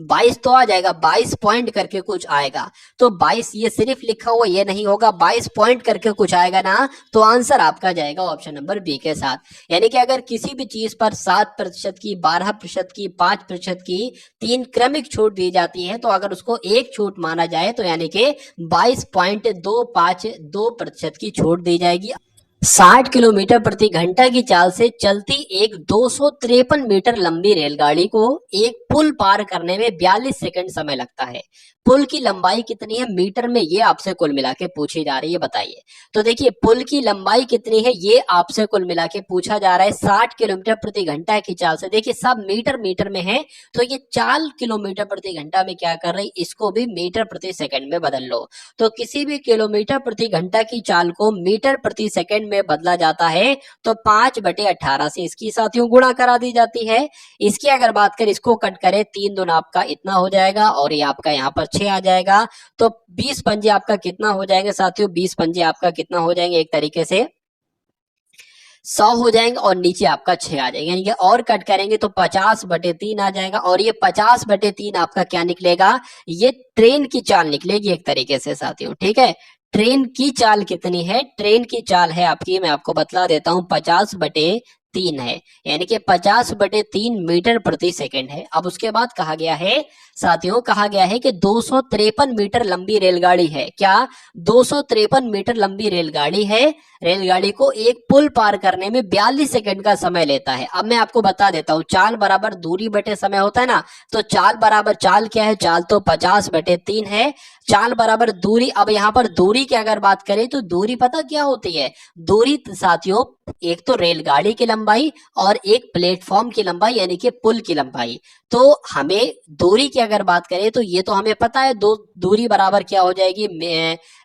Speaker 2: 22 तो आ जाएगा, 22 पॉइंट करके कुछ आएगा। तो 22 ये सिर्फ लिखा हुआ ये नहीं होगा, 22 पॉइंट करके कुछ आएगा ना, तो आंसर आपका जाएगा ऑप्शन नंबर बी के साथ। यानी कि अगर किसी भी चीज पर 7% की, 12% की, 5% की 3 क्रमिक छूट दी जाती है, तो अगर उसको एक छूट माना जाए तो यानी कि 22.252% की छूट दी जाएगी। 60 किलोमीटर प्रति घंटा की चाल से चलती एक 253 मीटर लंबी रेलगाड़ी को एक पुल पार करने में 42 सेकंड समय लगता है। पुल की लंबाई कितनी है मीटर में, ये आपसे कुल मिला के पूछी जा रही है, बताइए। तो देखिए पुल की लंबाई कितनी है ये आपसे कुल मिला के पूछा जा रहा है 60 किलोमीटर प्रति घंटा की चाल से। देखिए सब मीटर मीटर में है, तो ये 4 किलोमीटर प्रति घंटा में क्या कर रही, इसको भी मीटर प्रति सेकंड में बदल लो। तो किसी भी किलोमीटर प्रति घंटा की चाल को मीटर प्रति सेकंड में बदला जाता है तो 5/18 से इसकी साथियों गुणा करा दी जाती है। इसकी अगर बात करें, इसको कट करें, 3 दूना आपका इतना हो जाएगा और ये आपका यहाँ पर 6 आ जाएगा। तो 20 पंजे आपका कितना हो जाएंगे साथियों, 20 पंजे आपका कितना हो जाएंगे, एक तरीके से 100 हो जाएंगे और नीचे आपका 6 आ जाएगा, यानी कि और कट करेंगे तो 50/3 आ जाएगा। और ये 50/3 आपका क्या निकलेगा, ये ट्रेन की चाल निकलेगी एक तरीके से साथियों, ठीक है। ट्रेन की चाल कितनी है, ट्रेन की चाल है आपकी, मैं आपको बतला देता हूं, 50/3 है, यानी कि 50/3 मीटर प्रति सेकंड है। अब उसके बाद कहा गया है साथियों, कहा गया है कि 253 मीटर लंबी रेलगाड़ी है, क्या 253 मीटर लंबी रेलगाड़ी है। रेलगाड़ी को एक पुल पार करने में 42 सेकंड का समय लेता है। अब मैं आपको बता देता हूँ, चाल बराबर दूरी बटे समय होता है ना, तो चाल बराबर, चाल क्या है, चाल तो 50/3 है, चाल बराबर दूरी। अब यहाँ पर दूरी की अगर बात करें तो दूरी पता क्या होती है, दूरी साथियों एक तो रेलगाड़ी की लंबाई और एक प्लेटफॉर्म की लंबाई यानी कि पुल की लंबाई। तो हमें दूरी की अगर बात करें तो ये तो हमें पता है, दो दूरी बराबर क्या हो जाएगी,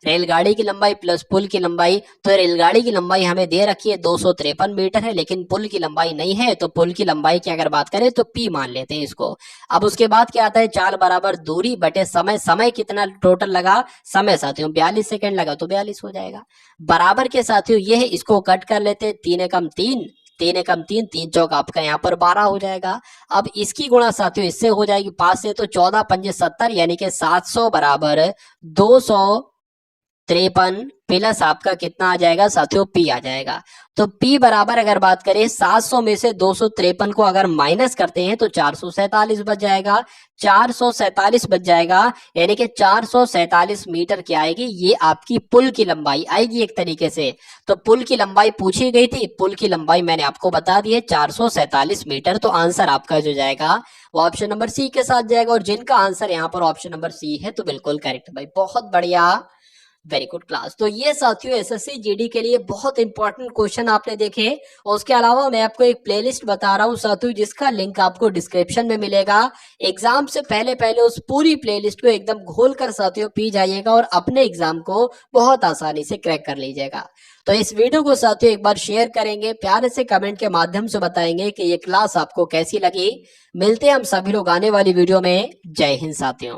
Speaker 2: रेलगाड़ी की लंबाई प्लस पुल की लंबाई। तो रेलगाड़ी की लंबाई हमें दे रखी है 253 मीटर है, लेकिन पुल की लंबाई नहीं है, तो पुल की लंबाई की अगर बात करें तो p मान लेते हैं इसको। अब उसके बाद क्या आता है, चाल बराबर दूरी बटे समय। समय कितना टोटल लगा, समय साथियों 42 सेकंड लगा, तो 42 हो जाएगा। बराबर के साथियों ये है, इसको कट कर लेते हैं, 3 एकम 3, 3 एकम 3, 3 चौक आपका यहाँ पर 12 हो जाएगा। अब इसकी गुणा साथियों इससे हो जाएगी 5 से, तो 14 पंजे 70, यानी कि 700 बराबर 253 प्लस आपका कितना आ जाएगा साथियों, p आ जाएगा। तो p बराबर अगर बात करें 700 में से 253 को अगर माइनस करते हैं तो 447 बच जाएगा, 447 बच जाएगा, यानी कि 447 मीटर क्या आएगी, ये आपकी पुल की लंबाई आएगी एक तरीके से। तो पुल की लंबाई पूछी गई थी, पुल की लंबाई मैंने आपको बता दी है 447 मीटर। तो आंसर आपका जो जाएगा वो ऑप्शन नंबर सी के साथ जाएगा, और जिनका आंसर यहाँ पर ऑप्शन नंबर सी है तो बिल्कुल करेक्ट भाई, बहुत बढ़िया, वेरी गुड क्लास। तो ये साथियों एसएससी जीडी के लिए बहुत इंपॉर्टेंट क्वेश्चन आपने देखे। और उसके अलावा मैं आपको एक प्लेलिस्ट बता रहा हूँ साथियों, जिसका लिंक आपको डिस्क्रिप्शन में मिलेगा। एग्जाम से पहले पहले उस पूरी प्लेलिस्ट को एकदम घोल कर साथियों पी जाइएगा और अपने एग्जाम को बहुत आसानी से क्रैक कर लीजिएगा। तो इस वीडियो को साथियों एक बार शेयर करेंगे, प्यारे से कमेंट के माध्यम से बताएंगे कि ये क्लास आपको कैसी लगी। मिलते हैं हम सभी लोग आने वाली वीडियो में। जय हिंद साथियों।